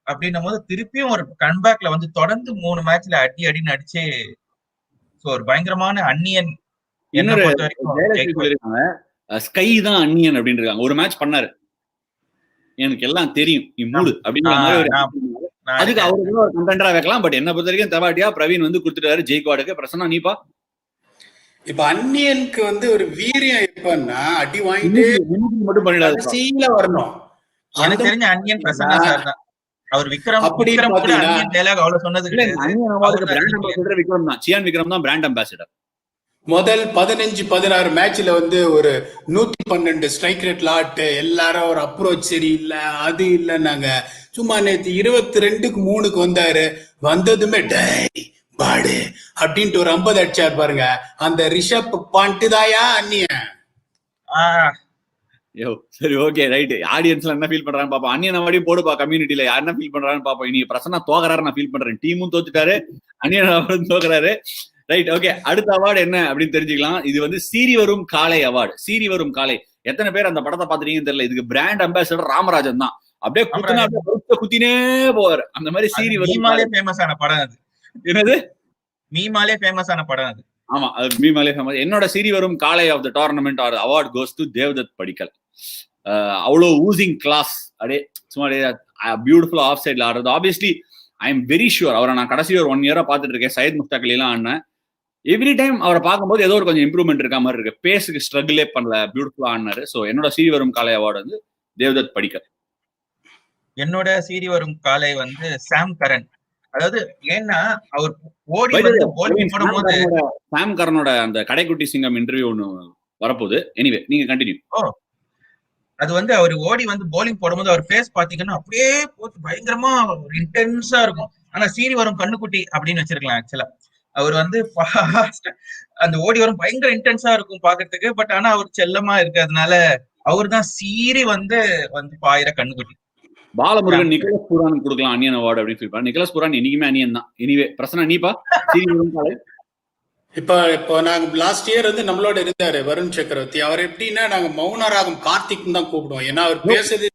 அப்படின்னும் போது திருப்பியும் ஒரு கன்பேக்ல வந்து தொடர்ந்து 3 மேட்ச்ல அடின்னு அடிச்சு ஒரு பயங்கரமான அன்னியன். என்ன பொறுத்த வரைக்கும் ஸ்கை தான் அன்னியன் அப்படின்னு இருக்காங்க. ஒரு மேட்ச் பண்ணாரு, எனக்கு எல்லாம் தெரியும் நீ மூடு அப்படிங்கிற மாதிரி. அதுக்கு அவருக்கு ஒரு கண்டென்டரா வைக்கலாம். பட் என்ன பொறுத்த வரைக்கும் தெவாட்டியா பிரவீன் வந்து கொடுத்துட்டாரு ஜெய்க்வாடுக்கு. பிரசன்னா நீப்பா? இப்ப அன்னியனுக்கு வந்து ஒரு வீரியம் எப்பன்னா அடி வாங்கிட்டு மட்டும் பண்ணிடாது, வரணும். எனக்கு தெரிஞ்ச அன்னியன் பிரசன்னா சார் தான். அவர் விக்ரம் அப்படின்னு விக்ரம் கூட பாத்தீங்கன்னா அந்நியன் டைலாக் அவ்வளவு சொன்னது இல்ல கிடையாது. அந்நியன் அவார்டுக்கு பிராண்ட் அம்பாசிடர் விக்ரம் தான். சியான் விக்ரம் தான் பிராண்ட் அம்பாசிடர். முதல் 15-16 மேட்ச்ல வந்து ஒரு 112 ஸ்ட்ரைக் ரேட்ல ஆட்டு, எல்லாரும் ஒரு அப்ரோச் சரியில்லை, அது இல்லைன்னாங்க. சும்மா நேத்து 22-3 வந்தாரு. வந்ததுமே டேய் பாடு அப்படின்ட்டு ஒரு 50 அடிச்சார் பாருங்க. அந்த ரிஷப் பாண்ட் தாயா அந்நியன். யோ சரி ஓகே ரைட். ஆடியன்ஸ்ல என்ன ஃபீல் பண்றாங்க பாப்போம். அந்நியன் அவார்டையும் போடுப்பா கம்யூனிட்டில யார் என்ன ஃபீல் பண்றாங்கன்னு பாப்போம். இன்னைக்கு பிரசன்னா தோக்கறாரு நான் ஃபீல் பண்றேன். டீமும் தோத்துட்டாரு, அந்நியன் அவார்டும் தோக்கறாரு. Right okay. அடுத்த அவார்டு என்ன அப்படின்னு தெரிஞ்சுக்கலாம். இது வந்து சீறி வரும் காலை அவார்டு. சீறி வரும் காலை எத்தனை பேர் அந்த படத்தை பாத்துறீங்கன்னு தெரியல. இதுக்கு பிராண்ட் அம்பாசிடர் ராமராஜன் தான். அப்படியே குத்தினே போவாரு. அந்த மாதிரி சீறி வரும் ஃபேமஸ் ஆன படம் அது. என்னது மீமாலே ஃபேமஸ் ஆன படம் அது. ஆமா அது மீமாலே ஃபேமஸ். என்னோட சீறி வரும் காலை of the tournament or award goes to Devdutt Padikkal. அவ்வளோ ஊசிங் கிளாஸ் அப்படியே சும்மா பியூட்டிஃபுல் ஆஃப் சைட்ல ஆடுறது. Obviously I am very sure அவரை நான் கடைசி ஒரு 1 year பார்த்துட்டு இருக்கேன். சையத் முஸ்தாக் அலிலாம் ஆடினேன். எவ்ரி டைம் அவரை பார்க்கும்போது ஏதோ ஒரு கொஞ்சம் இம்ப்ரூவ்மெண்ட் இருக்க மாதிரி இருக்கு. பேஸுக்கு ஸ்ட்ரகிளே பண்ணல, பியூட்டிஃபுல்லா ஆடினாரு. ஸோ என்னோட சீரி வரும் காலை அவார்டு வந்து தேவ்தத் படிக்கல். என்னோட சீரி வரும் காலை வந்து சாம் கரன். அதாவது ஏன்னா அவர் ஓடி வந்து bowling போடும்போது சாம் கரனோட அந்த கடைக்குட்டி சிங்கம் இன்டர்வியூ ஒன்று வரப்போகுது. எனிவே நீங்க கண்டினியூ. அது வந்து அவர் ஓடி வந்து bowling போடும்போது அவர் ஃபேஸ் பாத்தீங்கன்னா அப்படியே போட்டு பயங்கரமா இன்டென்ஸா இருக்கும். ஆனா சீரி வரும் கண்ணுக்குட்டி அப்படின்னு வச்சிருக்கலாம். ஆக்சுவலா அவர் வந்து அந்த ஓடி வரும் பயங்கர இன்டென்ஸா இருக்கும் பாக்குறதுக்கு. பட் ஆனா அவர் செல்லமா இருக்கிறதுனால அவர் தான் சீரி வந்து பாயிர கண்ணுக்குட்டி. பாலமுருகன் நிக்கலஸ் புரான் கொடுக்கலாம் அந்நியன் அவார்டு அப்படின்னு ஃபீல் பண்ண. நிக்கலஸ் புரான் என்னைக்குமே அந்நியன் தான். எனிவே பிரசன்னா நீப்பா சீரி வரும் காலை. இப்போ நாங்க லாஸ்ட் இயர் வந்து நம்மளோட இருந்தாரு வருண் சக்கரவர்த்தி. அவர் எப்படின்னா நாங்க மௌனராகம் கார்த்திக் தான் கூப்பிடுவோம். ஏன்னா அவர் பேசுறது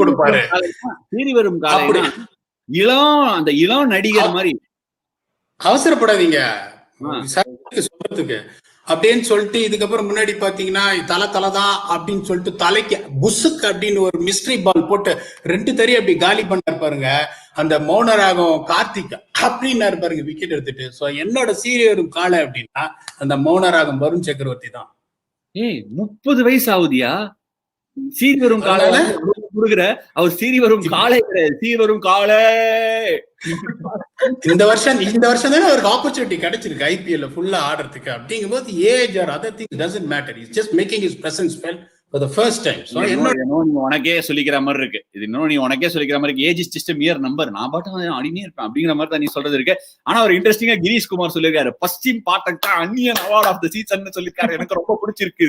கொடுப்பாரு. சீரி வரும் காலை அந்த இளம் நடிகர் மாதிரி. அவசரப்படாதீங்க சொல்றதுக்கு அப்படின்னு சொல்லிட்டு இதுக்கப்புறம் முன்னாடி பாத்தீங்கன்னா தலைதான் அப்படின்னு சொல்லிட்டு தலைக்கு புசுக்கு அப்படின்னு ஒரு மிஸ்ட்ரி பால் போட்டு 2 தறி அப்படி காலி பண்ணாரு பாருங்க. அந்த மௌனராகம் கார்த்திக் அப்படின்னு பாருங்க விக்கெட் எடுத்துட்டு. சோ என்னோட சீரியரும் காலை அப்படின்னா அந்த மௌனராகம் வருண் சக்கரவர்த்தி தான். 30 வயசு ஆகுதியா சீரி வரும் காலை கொடுக்குற. அவர் சீரி வரும் காலை கிடையாது, சீரி வரும் காலை. இந்த வருஷம் தானே அவருக்கு ஆப்பர்ச்சுனிட்டி கிடைச்சிருக்கு ஐபிஎல் ஃபுல்லா ஆடுறதுக்கு. அப்படிங்கும் போது age or other things doesn't matter. Is just making his presence felt for the first time. So உனக்கே சொல்லிக்கிற மாதிரி இருக்கு. இது இன்னும் நீ உனக்கே சொல்லிக்கிற மாதிரி age is just a mere number. நான் பாட்டு அடினே இருப்பேன் அப்படிங்கிற மாதிரி தான் நீ சொல்றது இருக்கு. ஆனா ஒரு இன்ட்ரெஸ்டிங்கா கிரீஷ் குமார் சொல்லியிருக்காரு, பஸ்டிம் பாட்டக் தான் அந்நியன் அவார்ட் ஆஃப் த சீசன் சொல்லியிருக்காரு. எனக்கு ரொம்ப பிடிச்சிருக்கு.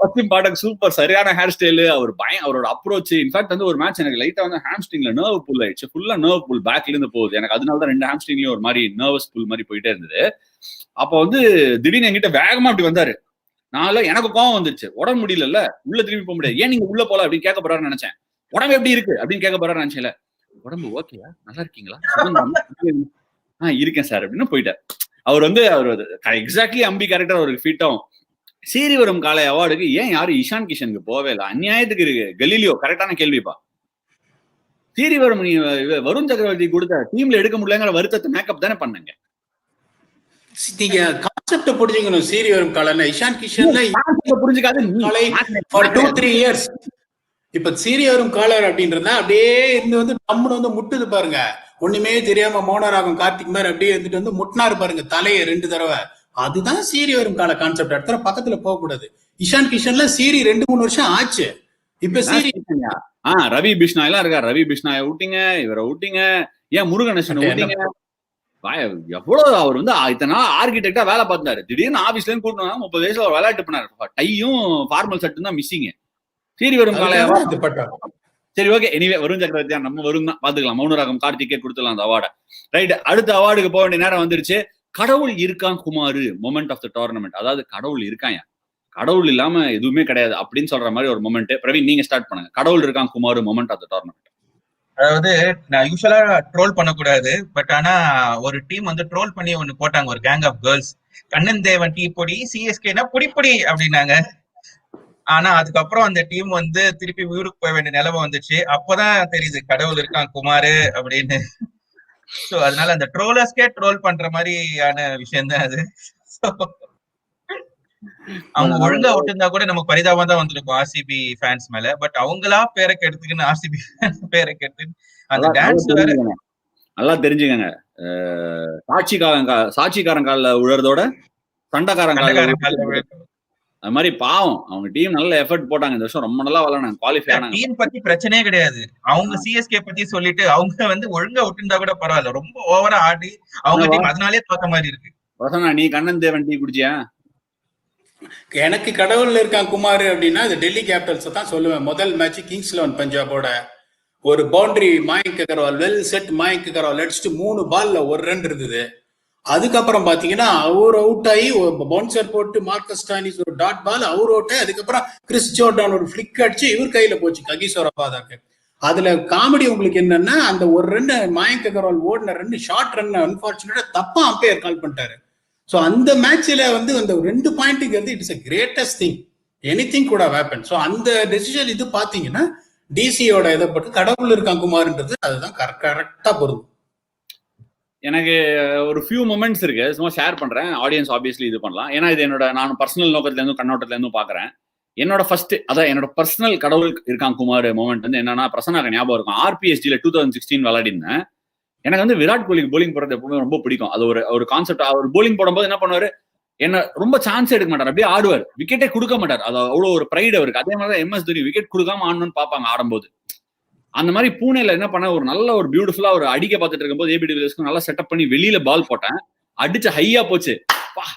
பஸ்டிம் பாட்டக் சூப்பர், சரியான ஹேர் ஸ்டைலு, அவரோட அப்ரோச். இன்ஃபேக்ட் வந்து ஒரு மேட்ச் எனக்கு லைட்டா வந்து ஹாம்ஸ்ட்ரிங்ல நர்வ் புல் ஆயிடுச்சு. ஃபுல்லா நர்வ் புல் பேக்ல இருந்து போகுது எனக்கு. அதனால தான் 2 ஹாம்ஸ்ட்ரிங்லயும் ஒரு மாதிரி நர்வஸ் புல் மாதிரி போயிட்டே இருந்தது. அப்போ வந்து திடீர்னு என்கிட்ட வேகமா அப்படி வந்தாரு. நான் எனக்கு கோவம் வந்துருச்சு. உடம்பு முடியல, உள்ள திரும்பி போக முடியாது. ஏன் நீங்க உள்ள போல அப்படின்னு கேட்க போறாருன்னு நினைச்சேன். உடம்பு எப்படி இருக்கு அப்படின்னு கேட்க போறாரு நினைச்சேன். உடம்பு ஓகேயா, நல்லா இருக்கீங்களா, இருக்கேன் சார் அப்படின்னு போயிட்டார். அவர் வந்து எக்ஸாக்ட்லி அம்பி கேரக்டர் அவருக்கு ஃபிட் ஆகும். சீரி வரும் காலை அவார்டுக்கு ஏன் யாரும் இஷான் கிஷனுக்கு போவே இல்லை? அநியாயத்துக்கு இருக்கு. கலீலியோ கரெக்டான கேள்விப்பா. சீரி வரும் நீ வருண் சக்கரவர்த்தி கொடுத்த டீம்ல எடுக்க முடியலங்கிற வருத்தத்தை மேக்கப் தானே பண்ணுங்க. நீங்க கான்செப்ட் புரிஞ்சுக்கணும். சீரி வரும் காலைன்னா இஷான் கிஷன்ல புரிஞ்சுக்காது. ஃபார் 2-3 இயர்ஸ் இப்ப சீரி வரும் காலர் அப்படின்றத அப்படியே இருந்து வந்து நம்மள வந்து முட்டுது பாருங்க. ஒண்ணுமே தெரியாம மௌனராகம் கார்த்திக் மாதிரி அப்படியே இருந்துட்டு வந்து முட்டினாரு பாருங்க தலையை 2 தடவை. அதுதான் சீரி வரும் கால கான்செப்ட். அடுத்த பக்கத்துல போக கூடாது. இஷான் கிஷன்ல சீரி 2-3 வருஷம் ஆச்சு. இப்ப சீரி ரவி பிஷ்ணா எல்லாம் இருக்காரு. ரவி பிஷ்ணாய விட்டீங்க, இவரை விட்டீங்க, ஏன் முருகனேசன் விட்டீங்க. எவ்வளவு அவர் வந்து இத்தனை நாள் ஆர்கிடெக்டா வேலை பார்த்தாரு. திடீர்னு ஆபீஸ்ல இருந்து கூட்டினா 30 வயசுல ஒரு விளையாட்டு பண்ணாரு. டையும் ஃபார்மல் ஷர்ட்டும் தான் மிஸ்ஸிங். சீரி வரும் காலையா. சரி ஓகே. எனிவே வருண் சக்கரவர்த்தியா நம்ம வரும் தான் பாத்துக்கலாம். மௌனராகம் கார்த்திகே கொடுத்துலாம் அந்த அவார்டை. ரைட், அடுத்த அவார்டுக்கு போக வேண்டிய நேரம் வந்துருச்சு. Kadavul Irukaan Kumaru moment of the tournament. அதாவது கடவுள் இருக்கான், கடவுள் இல்லாம எதுவுமே கிடையாது அப்படின்னு சொல்ற மாதிரி ஒரு மொமெண்ட். பிரவீன் நீங்க ஸ்டார்ட் பண்ணுங்க. Kadavul Irukaan Kumaru moment of the tournament. அதாவது நான் யூஸ்வலா ட்ரோல் பண்ணக்கூடாது, பட் ஆனா ஒரு டீம் வந்து ட்ரோல் பண்ணி ஒண்ணு போட்டாங்க. ஒரு கேங் ஆஃப் கேர்ள்ஸ், கண்ணன் தேவன் டீ பொடி சிஎஸ்கேனா புடிப்பொடி அப்படின்னாங்க. ஆனா அதுக்கப்புறம் அந்த டீம் வந்து திருப்பி ஊருக்கு போக வேண்டிய நிலைமை வந்துச்சு. அப்பதான் தெரியுது கடவுள் இருக்கான் குமாரு அப்படின்னு. சோ அதனால அந்த ட்ரோலர்ஸ்கே ட்ரோல் பண்ற மாதிரியான விஷயம் தான் அது. அவங்க ஒழுங்கா விட்டுருந்தா கூட நமக்கு பரிதாபம் தான் வந்திருக்கும் ஆர்சிபி ஃபேன்ஸ் மேல. பட் அவங்களா பேரை கெடுத்துக்குன்னு ஆர்சிபி பேரை கெடுத்து அந்த டான்ஸ் வேற நல்லா தெரிஞ்சுக்கங்க. சாட்சிக்காரன் கால உழறதோட சண்டைக்காரன் கால அது மாதிரி பாவம் அவங்க டீம் நல்ல எஃபர்ட் போட்டாங்க இந்த வருஷம், ரொம்ப நல்லா விளையாடுனாங்க, குவாலிஃபை ஆனாங்க. டீம் பத்தி பிரச்சனையே கிடையாது. அவங்க சிஎஸ்கே பத்தி சொல்லிட்டு அவங்க வந்து ஒழுங்கா விட்டுருந்தா கூட பரவாயில்ல, ரொம்ப ஓவரா ஆடி அவங்க டீம் அதனாலே தோத்த மாதிரி இருக்கு. பிரசன்னா, நீ கண்ணன் தேவன் டீ குடிச்சியா? எனக்கு கடவுள் இருக்கான் குமார் அப்படின்னா அது டெல்லி கேபிட்டல்ஸ் தான் சொல்லுவேன். முதல் மேட்ச் கிங்ஸ் 11 பஞ்சாபோட ஒரு boundary Mayank Agarwal well set Mayank Agarwal அடிச்சுட்டு 3 பால்ல 1 ரன் இருந்தது. அதுக்கப்புறம் பாத்தீங்கன்னா அவர் அவுட் ஆகி பவுன்சர் போட்டு மார்க்கஸ் ஸ்டானிஸ் ஒரு டாட் பால் அவர் அவுட் ஆகி அதுக்கப்புறம் கிறிஸ் ஜோர்டான் ஒரு ஃபிளிக் அடிச்சு இவர் கையில போச்சு ககிசோர பாதாக்கு. அதுல காமெடி உங்களுக்கு என்னன்னா அந்த 1 ரன் மயங்க் அகர்வால் ஓடின ரன் ஷார்ட் ரன் அன்பார்ச்சுனேட்டா தப்பா அம்பையர் கால் பண்ணிட்டாரு. ஸோ அந்த மேட்ச்ல வந்து அந்த 2 பாயிண்ட்டுங்கிறது it's a greatest thing, anything கூட வேப்பன். ஸோ அந்த டெசிஷன் இது பாத்தீங்கன்னா டிசியோட இதை பட்டு கடவுள் இருக்கான் குமார்ன்றது அதுதான் கரெக்டா பொருந்தும். எனக்கு ஒரு ஃபியூ மொமெண்ட்ஸ் இருக்கு, சும்மா ஷேர் பண்றேன். ஆடியன்ஸ் ஆப்வியஸ்லி இது பண்ணலாம், ஏன்னா இது என்னோட நான் பர்சனல் நோக்கத்துல இருந்தும் கண்ணோட்டத்துல இருந்தும் பாக்குறேன். என்னோட ஃபர்ஸ்ட் அதான் என்னோட பர்சனல் கடவுள் இருக்கான் குமார் மொமெண்ட் வந்து என்னன்னா, பிரசன்னாக ஞாபகம் இருக்கும், ஆர்பிஎஸ்டில 2016 விளையாடினேன். எனக்கு வந்து விராட் கோலிக்கு போலிங் போடுறது எப்பவுமே ரொம்ப பிடிக்கும். அது ஒரு கான்செப்ட். அவர் போலிங் போடும்போது என்ன பண்ணுவாரு, என்ன ரொம்ப சான்ஸ் எடுக்க மாட்டார், அப்படியே ஆடுவார், விக்கெட்டே கொடுக்க மாட்டார். அது அவ்வளவு ஒரு ப்ரைட் அவருக்கு. அதே மாதிரி எம்எஸ் தோனி விக்கெட் கொடுக்காம ஆடணும்னு பார்ப்பாங்க ஆடும்போது. அந்த மாதிரி பூனேல என்ன பண்ண ஒரு நல்ல ஒரு பியூட்டிஃபுல்லா ஒரு அடிக்க பார்த்துட்டு இருக்கும்போது ஏபி டிவிலியர்ஸ்க்கு நல்லா செட்டப் பண்ணி வெளியில பால் போட்டேன், அடிச்சு ஹையா போச்சு.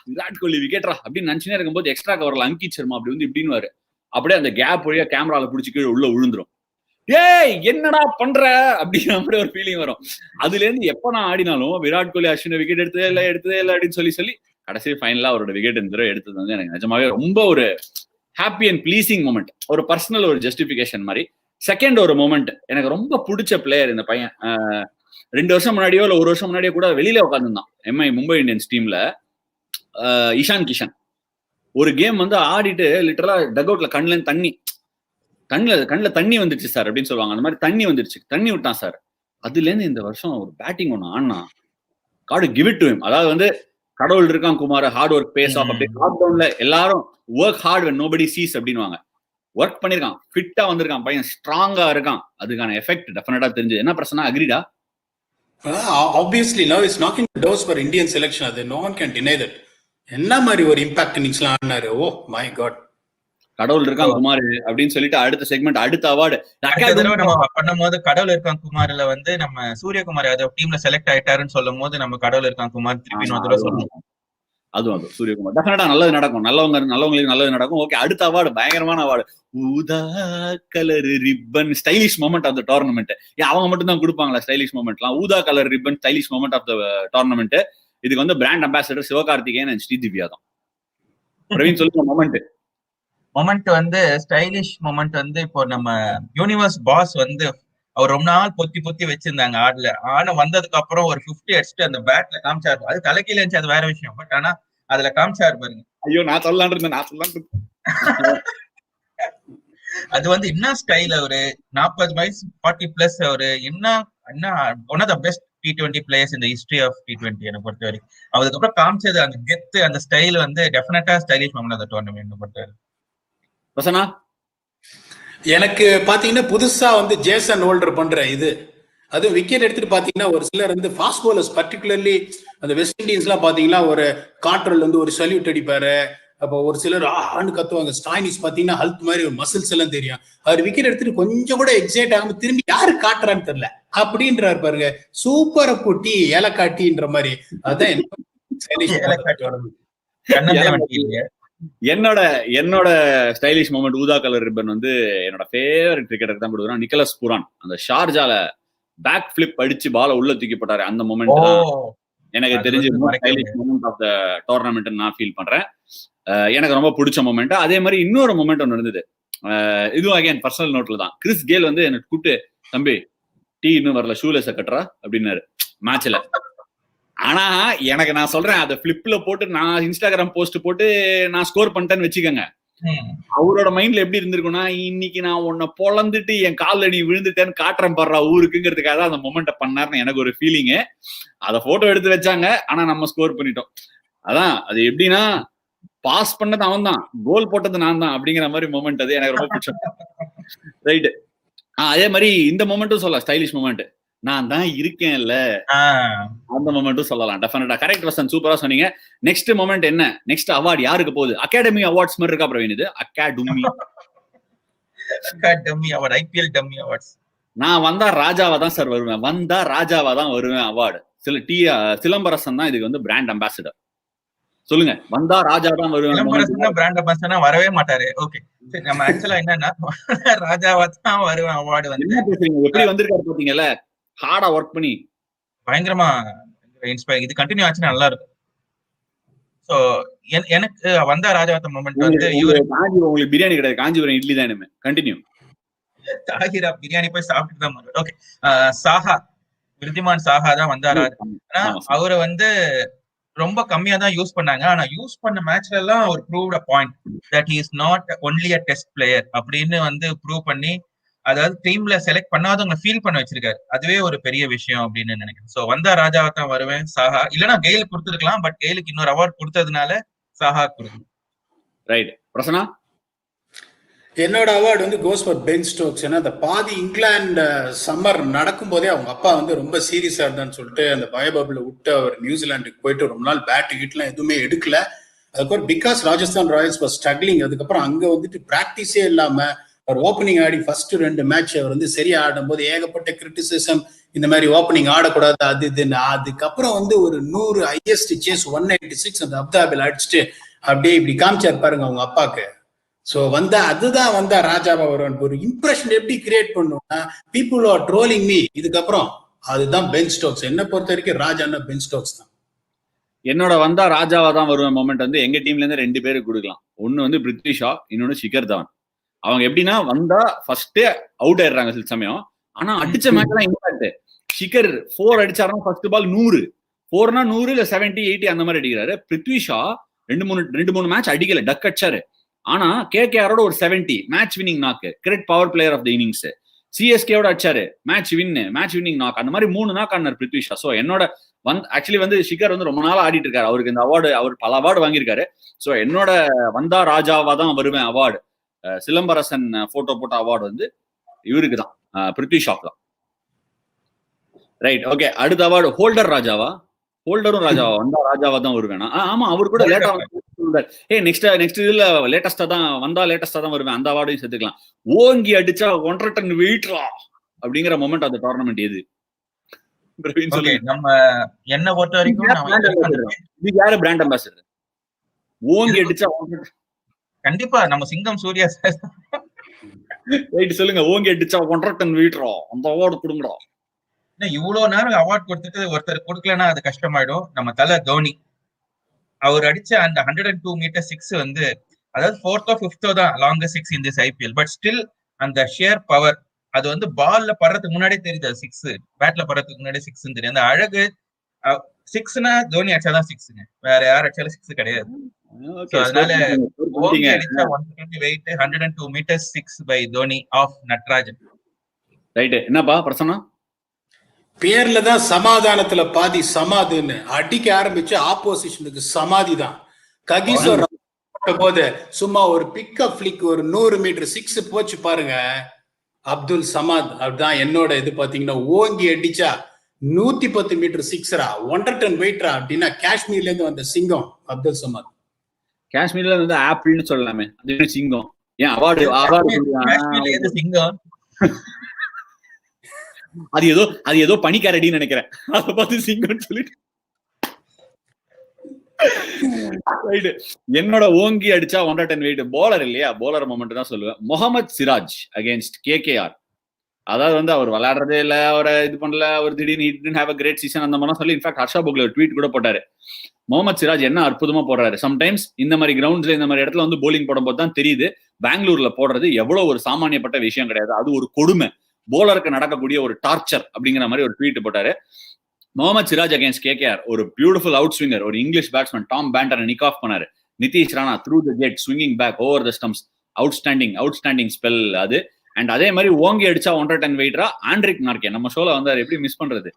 விராட் கோலி விக்கெட்ரா அப்படின்னு நினைச்சுனே இருக்கும்போது எக்ஸ்ட்ரா கவர்ல அங்கித் சர்மா அப்படி வந்து இப்படின்னு அப்படியே அந்த கேப் வழியா கேமரால பிடிச்சி கீழே உள்ள விழுந்துரும். ஏய் என்னடா பண்ற அப்படிங்கிற மாதிரி ஒரு ஃபீலிங் வரும். அதுல இருந்து எப்ப நான் ஆடினாலும் விராட் கோலி அஸ்வின் விக்கெட் எடுத்ததே இல்லை அப்படின்னு சொல்லி கடைசி ஃபைனலா அவரோட விக்கெட் இந்த தடவை எடுத்தது வந்து எனக்கு நிஜமாவே ரொம்ப ஒரு ஹாப்பி அண்ட் ப்ளீசிங் மூமெண்ட், ஒரு பர்சனல் ஒரு ஜஸ்டிபிகேஷன் மாதிரி. செகண்ட் ஒரு மூமெண்ட், எனக்கு ரொம்ப பிடிச்ச பிளேயர் இந்த பையன். 2 வருஷம் முன்னாடியோ இல்ல 1 வருஷம் முன்னாடியோ கூட வெளியில உட்காந்துருந்தான் மும்பை இந்தியன்ஸ் டீம்ல. இஷான் கிஷன் ஒரு கேம் வந்து ஆடிட்டு லிட்டரலா டக் அவுட்ல கண்ணுல தண்ணி வந்துருச்சு சார் அப்படின்னு சொல்லுவாங்க, அந்த மாதிரி தண்ணி வந்துருச்சு, தண்ணி விட்டான் சார். அதுல இருந்து இந்த வருஷம் ஒரு பேட்டிங் ஒண்ணு ஆனா காடு கிவ் இட் டு ஹிம். அதாவது வந்து Kadavul Irukaan Kumar, hard work pays off. அப்படி லாக்டவுன்ல எல்லாரும் work hard when nobody sees அப்படின்னுவாங்க. ஒர்க் பண்ணிருக்கான், ஃபிட்டா வந்திருக்கான் பையன், ஸ்ட்ராங்கா இருக்கான். அதுக்கான எஃபெக்ட் டெஃபினட்டா தெரிஞ்சு. என்ன பிரச்சனை, அக்ரிடா? Obviously now it's knocking the doors for Indian selection. அது no one can deny that. என்ன மாதிரி ஒரு இம்பாக்ட் இன்னிங்ஸ்லாம் ஆடினாரு. ஓ மை காட், கடவுள் இருக்கான் குமார் அப்படின்னு சொல்லிட்டு அடுத்த செக்மெண்ட் அடுத்த அவார்டு நம்ம பண்ணும்போது கடவுள் இருக்கான் குமார்ல வந்து நம்ம சூரியகுமார் யாதவ் டீம்ல செலக்ட் ஆயிட்டாருன்னு சொல்லும் போது நம்ம கடவுள் இருக்கான் குமார் திருப்பி சொல்லணும். அதுவும் சூரியகுமார் டெஃபினட்டா நல்லது நடக்கும், நல்லவங்களுக்கு நல்லது நடக்கும். ஓகே, அடுத்த அவார்டு பயங்கரமான award, Oodha colour ribbon stylish moment of the tournament. அவங்க மட்டும் தான் கொடுப்பாங்களா ஸ்டைலிஷ் மொமெண்ட்லாம்? Oodha colour ribbon stylish moment of the tournament. இதுக்கு வந்து brand ambassador Sivakarthikeyan and Sridivya தான். பிரவீன் சொல்லுங்க மொமெண்ட் வந்து ஸ்டைலிஷ் மொமெண்ட் வந்து இப்போ நம்ம யூனிவர்ஸ் பாஸ் வந்து அவர் ரொம்ப நாள் பொத்தி வச்சிருந்தாங்க ஆடல. ஆனா வந்ததுக்கு அப்புறம் ஒரு 50 அடிச்சுட்டு அந்த பேட்ல காமிச்சாரு. அது தலைக்கீழ இருந்துச்சு, அது வேற விஷயம். பட் ஆனா அதுல காமிச்சாரு பாருங்க. ஐயோ நான் சொல்லலான் இருந்தேன். அது வந்து என்ன ஸ்டைல், அவரு 40 வயசு 40+ அவரு என்ன one of the best T20 players இந்த ஹிஸ்டரி ஆஃப் T20 என்னை பொறுத்த வரைக்கும். அதுக்கப்புறம் காமிச்சது அந்த கெத்து, அந்த ஸ்டைல் வந்து டெஃபினட்டா ஸ்டைலிஷ் மொமெண்ட் அந்த டோர்னமெண்ட் பொறுத்த வரைக்கும். எனக்கு பாத்தீங்கன்னா புதுசா வந்து ஜேசன் ஹோல்டர் பண்ற இது, அது விக்கெட் எடுத்துட்டு பாத்தீங்கன்னா ஒரு சிலர் வந்து ஃபாஸ்ட் பவுலர்ஸ் பர்டிகுலர்லி அந்த வெஸ்ட் இண்டீஸ் எல்லாம் பாத்தீங்கன்னா ஒரு காற்றல் வந்து ஒரு சல்யூட் அடிப்பாரு. அப்போ ஒரு சிலர் ஆன்னு கத்துவாங்க. ஸ்டாயினிஸ் பாத்தீங்கன்னா ஹல்த் மாதிரி ஒரு மசில்ஸ் எல்லாம் தெரியும். அவர் விக்கெட் எடுத்துட்டு கொஞ்சம் கூட எக்ஸைட் ஆகாம திரும்பி யாரு காட்டுறான்னு தெரியல அப்படின்றாரு பாருங்க. சூப்பர் குட்டி ஏலக்காட்டின்ற மாதிரி. அதான் என்னோட ஸ்டைலிஷ் மொமெண்ட் ஊதா கலர் ரிப்பன் வந்து என்னோட ஃபேவரட் கிரிக்கெட்டர் தான் கொடுக்குறான், நிக்கலஸ் புரான். அந்த ஷார்ஜால பேக் ஃபிளிப் அடிச்சு பால உள்ள தூக்கி போட்டாரு, அந்த மொமெண்ட் தான் எனக்கு தெரிஞ்சு stylish moment of the tournament நான் ஃபீல் பண்றேன். எனக்கு ரொம்ப பிடிச்ச மொமெண்ட். அதே மாதிரி இன்னொரு மொமெண்ட் ஒன்று இருந்தது, இதுவும் அகைன் பர்சனல் நோட்ல தான். கிறிஸ் கேல் வந்து எனக்கு கூப்பிட்டு, தம்பி டீ இன்னும் வரல, ஷூலெஸ் கட்டுறா அப்படின்னாரு மேட்ச்ல. ஆனா எனக்கு நான் சொல்றேன், அதை பிளிப்ல போட்டு நான் இன்ஸ்டாகிராம் போஸ்ட் போட்டு நான் ஸ்கோர் பண்ணிட்டேன்னு வச்சுக்கோங்க. அவரோட மைண்ட்ல எப்படி இருந்திருக்கும்னா, இன்னைக்கு நான் உன்னை பொழந்துட்டு என் காலில் நீ விழுந்துட்டேன்னு காட்டுறேன் பாடுறா ஊருக்குங்கிறதுக்காக தான் அந்த மொமெண்ட்டை பண்ணாருன்னு எனக்கு ஒரு ஃபீலிங்கு. அதை போட்டோ எடுத்து வச்சாங்க, ஆனா நம்ம ஸ்கோர் பண்ணிட்டோம். அதான் அது எப்படின்னா பாஸ் பண்ணது அவன் தான், கோல் போட்டது நான் தான் அப்படிங்கிற மாதிரி மொமெண்ட் அது எனக்கு ரொம்ப பிடிச்ச. ரைட். அதே மாதிரி இந்த மொமெண்ட்டும் சொல்லலாம், ஸ்டைலிஷ் மொமெண்ட், நான் தான் இருக்கேன்ல, அந்த மொமெண்ட்டும் சொல்லலாம். டெஃபினட்டா கரெக்ட் வசன், சூப்பரா சொன்னீங்க. நெக்ஸ்ட் மொமெண்ட் என்ன? நெக்ஸ்ட் அவார்ட் யாருக்கு போகுது? அகாடமி அவார்ட்ஸ் மாதிரி இருக்கா பிரவீன்? இது academy award, IPL dummy awards. நான் வந்தா ராஜாவா தான் சார் வருவேன், வந்தா ராஜாவா தான் வருவேன் அவார்டு. சிலம்பரசன் தான் இதுக்கு வந்து பிராண்ட் அம்பாசிடர். சொல்லுங்க, வந்தா ராஜா தான் வருவேன். சிலம்பரசன் தான் பிராண்ட் அம்பாசிடர், வரவே மாட்டாரு. ஓகே, நம்ம ஆக்சுவலா என்னன்னா ராஜாவா தான் வருவேன் அவார்டு வந்து. என்ன பேசுறீங்க? எப்படி வந்திருக்காரு பாத்தீங்கல்ல, ஹார்டா ஒர்க் பண்ணி பயங்கரமா இன்ஸ்பயர். இது கண்டினியூ ஆச்சுன்னா நல்லா இருக்கும். சோ எனக்கு வந்தா ராஜாவத்த மொமெண்ட் வந்து இவரு உங்களுக்கு பிரியாணி கிடையாது, காஞ்சிபுரம் இட்லி தான் இனிமே. கண்டினியூ. தாகிரா பிரியாணி போய் சாப்பிட்டு தான் வரும். ஓகே, சாஹா, விருத்திமான் சாஹா தான் வந்தாரா. ஆனா அவரை வந்து ரொம்ப கம்மியா தான் யூஸ் பண்ணாங்க. ஆனா யூஸ் பண்ண மேட்ச்ல எல்லாம் ஒரு proved point that he is not only a test player அப்படின்னு வந்து ப்ரூவ் பண்ணி, அதாவது டீம்ல செலக்ட் பண்ணாதவங்களை ஃபீல் பண்ண வச்சிருக்காரு. அதுவே ஒரு பெரிய விஷயம் அப்படின்னு நினைக்கிறேன். சோ வந்தா ராஜாவா தான் வருவேன் சாஹா. இல்லைன்னா கெயிலுக்கு கொடுத்துருக்கலாம், பட் கெயிலுக்கு இன்னொரு அவார்ட் கொடுத்ததுனால சாஹா கொடுக்கணும். ரைட். பிரசன்னா? என்னோட அவார்டு வந்து கோஸ் ஃபார் பென் ஸ்டோக்ஸ். ஏன்னா அந்த பாதி இங்கிலாந்து சம்மர் நடக்கும் போதே அவங்க அப்பா வந்து ரொம்ப சீரியஸா இருந்தான்னு சொல்லிட்டு அந்த பயபபிள் விட்டு அவர் நியூசிலாண்டுக்கு போயிட்டு ரொம்ப நாள் பேட் கிட்லாம் எதுவுமே எடுக்கல. அதுக்கப்புறம் because Rajasthan Royals was struggling, அதுக்கப்புறம் அங்க வந்துட்டு பிராக்டிஸே இல்லாம அவர் ஓப்பனிங் ஆடி ஃபர்ஸ்ட் 2 மேட்ச் அவர் வந்து சரியா ஆடும் போது ஏகப்பட்ட கிரிட்டிசிசம், இந்த மாதிரி ஓப்பனிங் ஆடக்கூடாது அது இதுன்னு. அதுக்கப்புறம் வந்து ஒரு 100 ஹையஸ்ட் சேஸ் 196 அந்த அப்தாபில் அடிச்சுட்டு அப்படியே இப்படி காமிச்சார் பாருங்க அவங்க அப்பாக்கு. சோ வந்தா அதுதான் வந்தா ராஜாவா வருவான். ஒரு இம்ப்ரெஷன் எப்படி கிரியேட் பண்ணுவோம்னா, பீப்புள் ஆர் ட்ரோலிங் மீ, இதுக்கப்புறம் அதுதான் பென் ஸ்டோக்ஸ். என்ன பொறுத்த வரைக்கும் ராஜான்னா பென் ஸ்டோக்ஸ் தான். என்னோட வந்தா ராஜாவா தான் வருவேன் மொமெண்ட் வந்து எங்க டீம்ல இருந்து 2 பேருக்கு கொடுக்கலாம். ஒன்னு வந்து பிருத்வி ஷா, இன்னொன்னு ஷிகர் தவன். அவங்க எப்படின்னா வந்தா ஃபர்ஸ்டே அவுட் ஆயிடுறாங்க சில சமயம். ஆனா அடிச்ச மேட்ச் எல்லாம் இம்பாக்ட். ஷிகர் 4 அடிச்சாருன்னா ஃபர்ஸ்ட் பால் 100, 4னா 100 இல்ல 70 80 அந்த மாதிரி அடிக்கிறாரு. பிருத்வி ஷா 2-3 மேட்ச் அடிக்கல, டக் அடிச்சாரு. ஆனா கேகேஆரோட ஒரு 70 match winning knock, great power player of the innings. சிஎஸ்கேவோட அடிச்சாரு, மேட்ச் வின்னிங் நாக், அந்த மாதிரி 3 நாக் ஆனார் பிருத்வி ஷா. சோ என்னோட ஆக்சுவலி வந்து ஷிகர் வந்து ரொம்ப நாளா ஆடிட்டு இருக்காரு, அவருக்கு இந்த அவார்டு, அவர் பல அவார்டு வாங்கியிருக்காரு. சோ என்னோட வந்தா ராஜாவா தான் வருவேன் அவார்டு, சிலம்பரசன் போட்டோ போட்ட அவார்டு வந்து இவருக்கு தான், பிருத்வி ஷாக்கு தான். ரைட். ஓகே, அடுத்த அவார்டு ஹோல்டர் ராஜாவா? ஹோல்டரும் ராஜாவா? வந்தா ராஜாவா தான் வருவேன். ஆமா, அவர் கூட லேட்டா நெக்ஸ்ட் இதுல லேட்டஸ்டா தான் வந்தா, லேட்டஸ்டா தான் வருவேன், அந்த அவார்டையும் சேர்த்துக்கலாம். ஓங்கி அடிச்சா 1.5 டன் வெயிட்ரா அப்படிங்கிற மொமெண்ட் அந்த டோர்னமெண்ட் எது? நம்ம என்ன பொறுத்த வரைக்கும் யாரு பிராண்ட் அம்பாசிடர்? ஓங்கி அடிச்சா கண்டிப்பா நம்ம சிங்கம் சூர்யா சார். ரைட், சொல்லுங்க. ஓங்கி அடிச்சா 1.5 டன் வெயிட்ரா, அந்த அவார்டு கொடுங்கடா. இவ்வளவு நேரம் அவார்ட் கொடுத்துட்டு ஒருத்தர் கொடுக்கலன்னா அது கஷ்டமாயிடும். நம்ம தலை தோனி அவர் அடிச்ச அந்த 102 மீட்டர் 6 வந்து, அதாவது 4th or 5th தான் longest 6 in this IPL. But still அந்த ஷியர் பவர், அது வந்து பால்ல படுறதுக்கு முன்னாடியே தெரியுது அது 6, பேட்ல படுறதுக்கு முன்னாடியே 6 தெரியும். அந்த அழகு 6னா தோனி அடிச்சாதான் 6ங்க, வேற யார் அடிச்சாலும் 6 கிடையாது. அதனால ஓங்கி அடிச்சா 120 weight 102 metre 6 by Dhoni off Natarajan. Right. என்னப்பா பிரசன்னா? பேர்ல தான் சமாதானத்துல பாதி சமாதுன்னு அடிக்க ஆரம்பிச்சு ஆப்போசிஷனுக்கு சமாதி தான். ககிசோர் போது சும்மா ஒரு பிக்கப் ஃபிளிக் ஒரு 100 மீட்டர் 6 போச்சு பாருங்க, அப்துல் சமாத். அதுதான் என்னோட இது. பாத்தீங்கன்னா ஓங்கி அடிச்சா 110 மீட்டர் 6ரா, 1.5 டன் வெயிட்ரா அப்படின்னா காஷ்மீர்ல இருந்து வந்த சிங்கம் அப்துல் சமாத். காஷ்மீர்ல வந்து ஆப்பிள்னு சொல்லலாமே, அது சிங்கம். ஏன் அவார்டு சிங்கம்? அது ஏதோ பனிக்காரடின்னு நினைக்கிறேன், அதை பார்த்து சிங்கம்னு சொல்லிட்டு. என்னோட ஓங்கி அடிச்சா 1.5 டன் வெயிட் போலர் இல்லையா, போலர் மொமெண்ட் தான் சொல்லுவேன். Mohammed Siraj against KKR. அதாவது வந்து அவர் விளையாடுறதே இல்ல, அவரை இது பண்ணல, அவர் திடீர்னு ஹேவ் அ கிரேட் சீசன் அந்த மாதிரி சொல்லி இன்ஃபேக்ட் ஹர்ஷா போக்ல ஒரு ட்வீட் கூட போட்டாரு. முகமது சிராஜ் என்ன அற்புதமா போடுறாரு. சம்டைம்ஸ் இந்த மாதிரி கிரவுண்ட்ஸ்ல இந்த மாதிரி இடத்துல வந்து போலிங் போடும்போது தான் தெரியுது பெங்களூர்ல போடுறது எவ்வளவு ஒரு சாமானியப்பட்ட விஷயம் கிடையாது, அது ஒரு கொடுமை, போலருக்கு நடக்கக்கூடிய ஒரு டார்ச்சர் அப்படிங்கிற மாதிரி ஒரு ட்வீட் போட்டாரு. முகமது சிராஜ் அகேன்ஸ்ட் கேகேஆர் ஒரு பியூட்டிஃபுல் அவுட் ஸ்விங்கர், ஒரு English batsman Tom Banton nick off பண்ணாரு. Nitish Rana through the gate swinging back over the stumps, outstanding spell அது. அண்ட் அதே மாதிரி ஓங்கி அடிச்சா 1.5 டன் வெயிட்ரா ஆண்ட்ரிக் நார்கே, நம்ம ஷோல வந்து எப்படி மிஸ் பண்றது,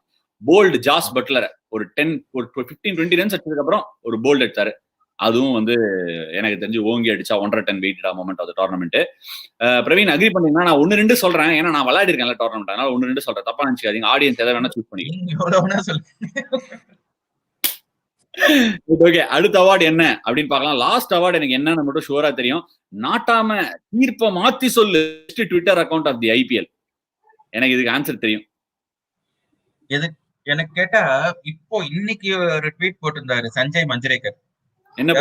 போல்டு ஜாஸ் பட்லர் ஒரு 15-20 ரன்ஸ் அடிச்சதுக்கு அப்புறம் ஒரு போல்டு எடுத்தாரு. அதுவும் வந்து எனக்கு தெரிஞ்சு ஓங்கி அடிச்சா 1.5 டன் வெயிட்டா moment of tournament. Praveen agree பண்ணீங்கன்னா நான் 1-2 சொல்றேன், ஏன்னா நான் விளையாடி இருக்கேன்ல டோர்னமெண்ட், அதனால 1-2 சொல்றேன், தப்பா நினைச்சுக்காதீங்க. ஆடியன்ஸ் எதை வேணா சூஸ் பண்ணிக்கலாம். ஓகே, அடுத்த அவார்டு என்ன அப்படின்னு பார்க்கலாம். லாஸ்ட் அவார்டு எனக்கு என்னன்னு மட்டும் ஷூரா தெரியும். நாட்டாம தீர்ப்பை மாத்தி சொல்லு Twitter account of the IPL. எனக்கு இதுக்கு ஆன்சர் தெரியும். எனக்கு கேட்டா இப்போ இன்னைக்கு ஒரு ட்வீட் போட்டிருந்தாரு சஞ்சய் மஞ்சரேக்கர். என்ன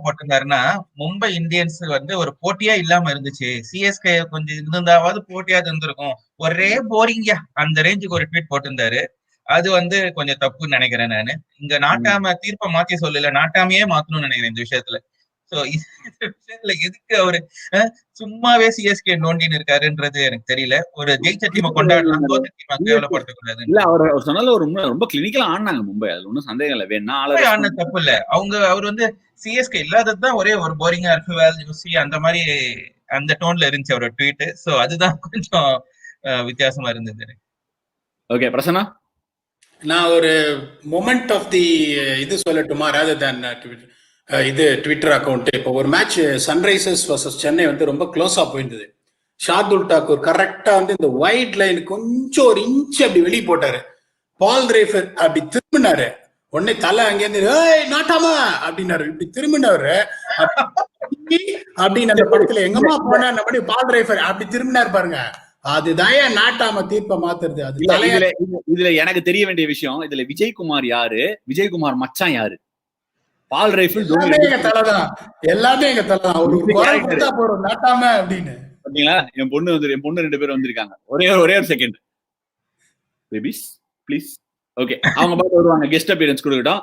போட்டிருந்தாருன்னா, மும்பை இந்தியன்ஸ் வந்து ஒரு போட்டியா இல்லாம இருந்துச்சு, சிஎஸ்கே கொஞ்சம் இருந்தாவது போட்டியா இருந்திருக்கும், ஒரே போரிங்கா, அந்த ரேஞ்சுக்கு ஒரு ட்வீட் போட்டிருந்தாரு. அது வந்து கொஞ்சம் தப்புன்னு நினைக்கிறேன் நானு. இங்க நாட்டாம தீர்ப்பை மாத்தி சொல்லல, நாட்டாமையே மாத்தணும்னு நினைக்கிறேன் இந்த விஷயத்துல. சோ இந்த விஷயத்துல எதுக்கு அவரு சும்மாவே சிஎஸ்கே நோண்டின்னு இருக்காருன்றது எனக்கு தெரியல. ஒரு ஜெயிச்ச டீமை கொண்டாடலாம், தோத்த டீமை கேவலப்படுத்தக்கூடாது. இல்ல, அவர் சொன்னால ஒரு ரொம்ப கிளினிக்கலா ஆடினாங்க மும்பை, அதுல ஒன்னும் சந்தேகம் இல்ல. வேணா ஆடின தப்பு இல்ல. அவர் வந்து சிஎஸ்கே இல்லாததுதான் ஒரே ஒரு போரிங்கா இருக்கு அந்த மாதிரி அந்த டோன்ல இருந்துச்சு அவரோட ட்வீட். சோ அதுதான் கொஞ்சம் வித்தியாசமா இருந்தது. ஓகே பிரசன்னா, நான் ஒரு மொமெண்ட் ஆஃப் தி இது சொல்லட்டுமா, ராதர் தேன் இது ட்விட்டர் அக்கௌண்ட். இப்போ ஒரு மேட்ச் சன்ரைசர்ஸ் வர்சஸ் சென்னை வந்து ரொம்ப க்ளோஸா போயிருந்தது. ஷார்துல் டாக்கூர் கரெக்டா வந்து இந்த ஒயிட் லைன் கொஞ்சம் ஒரு இன்ச் அப்படி வெளியே போட்டாரு. பால் ரேஃபர் அப்படி திரும்பினாரு, உடனே தலை அங்கேருந்து ஏய் நாட்டாமா அப்படின்னாரு. இப்படி திரும்பினவரு அப்படின்னு அந்த படத்துல எங்கம்மா போனா நம்ம பால் ரேஃபர் அப்படி திரும்பினாரு பாருங்க. அதுதான் நாட்டாம தீர்ப்பை மாத்துறது. அது இதுல எனக்கு தெரிய வேண்டிய விஷயம், இதுல விஜய்குமார் யாரு, விஜய்குமார் மச்சான் யாரு? பால் ரைஃபிள் தலைதான், எல்லாமே எங்க தலைதான். ஒரு போறோம் நாட்டாம அப்படின்னு பாத்தீங்களா? என் பொண்ணு 2 பேர் வந்திருக்காங்க. ஒரே ஒரு செகண்ட் பேபிஸ் ப்ளீஸ். ஓகே, அவங்க பார்த்து வருவாங்க, கெஸ்ட் அப்பியரன்ஸ் கொடுக்கட்டும்.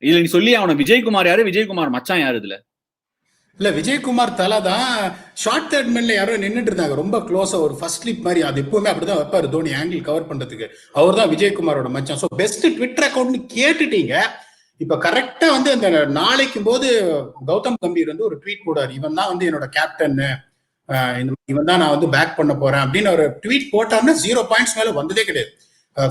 இதுல நீ சொல்லி அவன விஜய்குமார் யாரு, விஜய்குமார் மச்சான் யாரு? இதுல இல்ல, விஜய்குமார் தலை தான். ஷார்ட் தேர்ட் மேன்ல யாரோ நின்றுட்டு இருந்தாங்க ரொம்ப க்ளோஸா, ஒரு ஃபர்ஸ்ட் ஸ்லிப் மாதிரி. அது எப்பவுமே அப்படிதான் வைப்பாரு தோனி, ஆங்கிள் கவர் பண்றதுக்கு. அவர் தான் விஜய்குமாரோட மச்சான். ஸோ பெஸ்ட் ட்விட்டர் அக்கௌண்ட்னு கேட்டுட்டீங்க. இப்ப கரெக்டா வந்து அந்த நாளைக்கும் போது கௌதம் கம்பீர் வந்து ஒரு ட்வீட் போடாரு, இவன் தான் வந்து என்னோட கேப்டன், இவன் தான் நான் வந்து பேக் பண்ண போறேன் அப்படின்னு ஒரு ட்வீட் போட்டாருன்னா 0 பாயிண்ட்ஸ் மேல வந்ததே கிடையாது.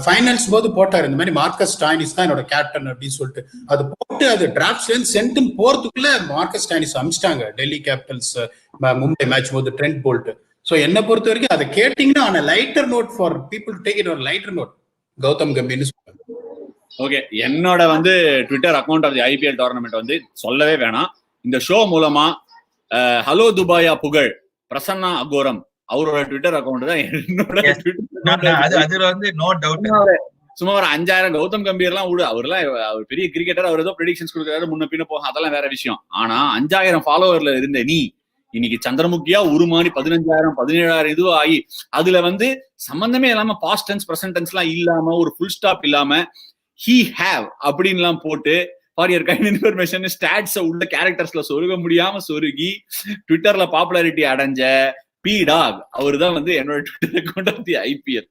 ஃபைனல்ஸ் போது போட்டாரு இந்த மாதிரி மார்க்கஸ் ஸ்டாயினிஸ் தான் என்னோட கேப்டன் அப்படின்னு சொல்லிட்டு. அது போட்டு அது டிராப்ட்ஸ்ல இருந்து சென்ட்னு போறதுக்குள்ள மார்க்கஸ் ஸ்டாயினிஸ் அமிச்சிட்டாங்க டெல்லி கேபிட்டல்ஸ் மும்பை மேட்ச் போது ட்ரெண்ட் போல்ட். ஸோ என்னை பொறுத்த வரைக்கும் அதை கேட்டீங்கன்னா on lighter note for people take it ஒரு லைட்டர் நோட் கௌதம் கம்பீர்னு சொல்லுவாங்க. ஓகே, என்னோட வந்து Twitter account of the IPL tournament வந்து சொல்லவே வேணாம். இந்த ஷோ மூலமா ஹலோ துபாயா புகழ் பிரசன்னா அகோரம் அவரோட ட்விட்டர் அக்கௌண்ட் தான் என்னோட அதுல வந்து நோ டவுட். சும்மா ஒரு 5000 கௌதம் கம்பீர் எல்லாம் விடு, அவர் பெரிய கிரிக்கெட்டர், அவர் ஏதோ ப்ரெடிக்ஷன்ஸ் கொடுக்குறாரு, முன்ன பின்ன போகும், அதெல்லாம் வேற விஷயம். ஆனா 5000 ஃபாலோவர்ல இருந்த நீ இன்னைக்கு சந்திரமுகியா உருமாறி 15000 17000 இதுவும் ஆகி அதுல வந்து சம்பந்தமே இல்லாம பாஸ்ட் டென்ஸ் பிரசன்ட் டென்ஸ் எல்லாம் இல்லாம ஒரு ஃபுல் ஸ்டாப் இல்லாம he have அப்படின்லாம் போட்டு ஃபார் யுவர் கைண்ட் இன்ஃபர்மேஷன் ஸ்டாட்ஸை உள்ள கேரக்டர்ஸ்ல சொருக முடியாம சொருகி ட்விட்டர்ல பாப்புலாரிட்டி அடைஞ்ச பி டாக் அவர் தான் வந்து என்னோட Twitter account of the IPL.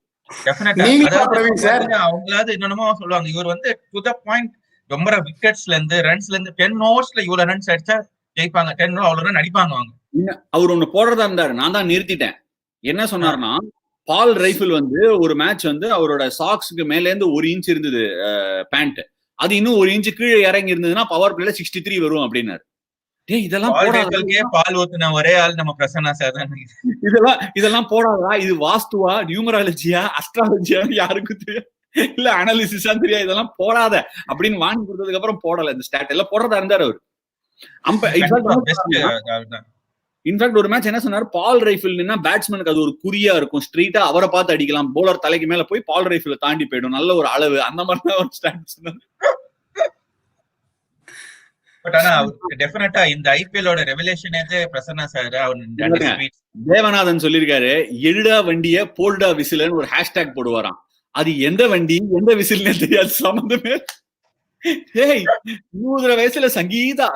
அவங்களாவது என்னென்னமோ சொல்லுவாங்க, இவர் வந்து டு தி பாயிண்ட் ரொம்ப விக்கெட்ஸ்ல இருந்து ரன்ஸ்ல இருந்து 10 ஓவர்ஸ்ல இவ்வளவு ரன்ஸ் அடிச்சா ஜெயிப்பாங்க, 10 அவ்வளவு ரன் அடிப்பாங்க அவங்க. அவர் ஒண்ணு போடுறதா இருந்தாரு, நான் தான் நிறுத்திட்டேன். என்ன சொன்னார்னா, பால் ரைஃபிள் வந்து ஒரு மேட்ச் வந்து அவரோட சாக்ஸ்க்கு மேல இருந்து 1 இன்ச் இருந்தது பேண்ட், அது இன்னும் 1 இன்ச் கீழே இறங்கி இருந்ததுன்னா பவர் பிளேல 63 வரும் அப்படின்னாரு. இதெல்லாம் பால் ஊத்துன ஒரே ஆள் நம்ம பிரசன்னா சார் தான். இதெல்லாம் போடாதா, இது வாஸ்துவா, நியூமராலஜியா, அஸ்ட்ராலஜியா யாருக்கும் தெரியாது, இல்ல அனாலிசிஸா தெரியாது, இதெல்லாம் போடாத அப்படின்னு வாங்கி கொடுத்ததுக்கு அப்புறம் போடல. இந்த ஸ்டாட் எல்லாம் போடுறதா இருந்தாரு அவரு. இன்ஃபேக்ட் ஒரு மேட்ச் என்ன சொன்னாரு, பால் ரைஃபிள் பேட்ஸ்மேனுக்கு அது ஒரு குறியா இருக்கும், ஸ்ட்ரீட்டா அவரை பார்த்து அடிக்கலாம், போலர் தலைக்கு மேல போய் பால் ரைஃபிள் தாண்டி போயிடும், நல்ல ஒரு அளவு, அந்த மாதிரி தான் ஒரு ஸ்டாட் சொன்னாரு. பட் ஆனா டெஃபினட்டா இந்த ஐபிஎலோட ரெவலேஷனே பிரசன்னா சார். தேவநாதன் சொல்லிருக்காரு, எழுடா வண்டிய போல்டா விசில்னு ஒரு ஹேஷ்டேக் போடுவாராம். அது எந்த வண்டி எந்த விசில்னே தெரியாது, சம்பந்தமே. 20 வயசுல சங்கீதா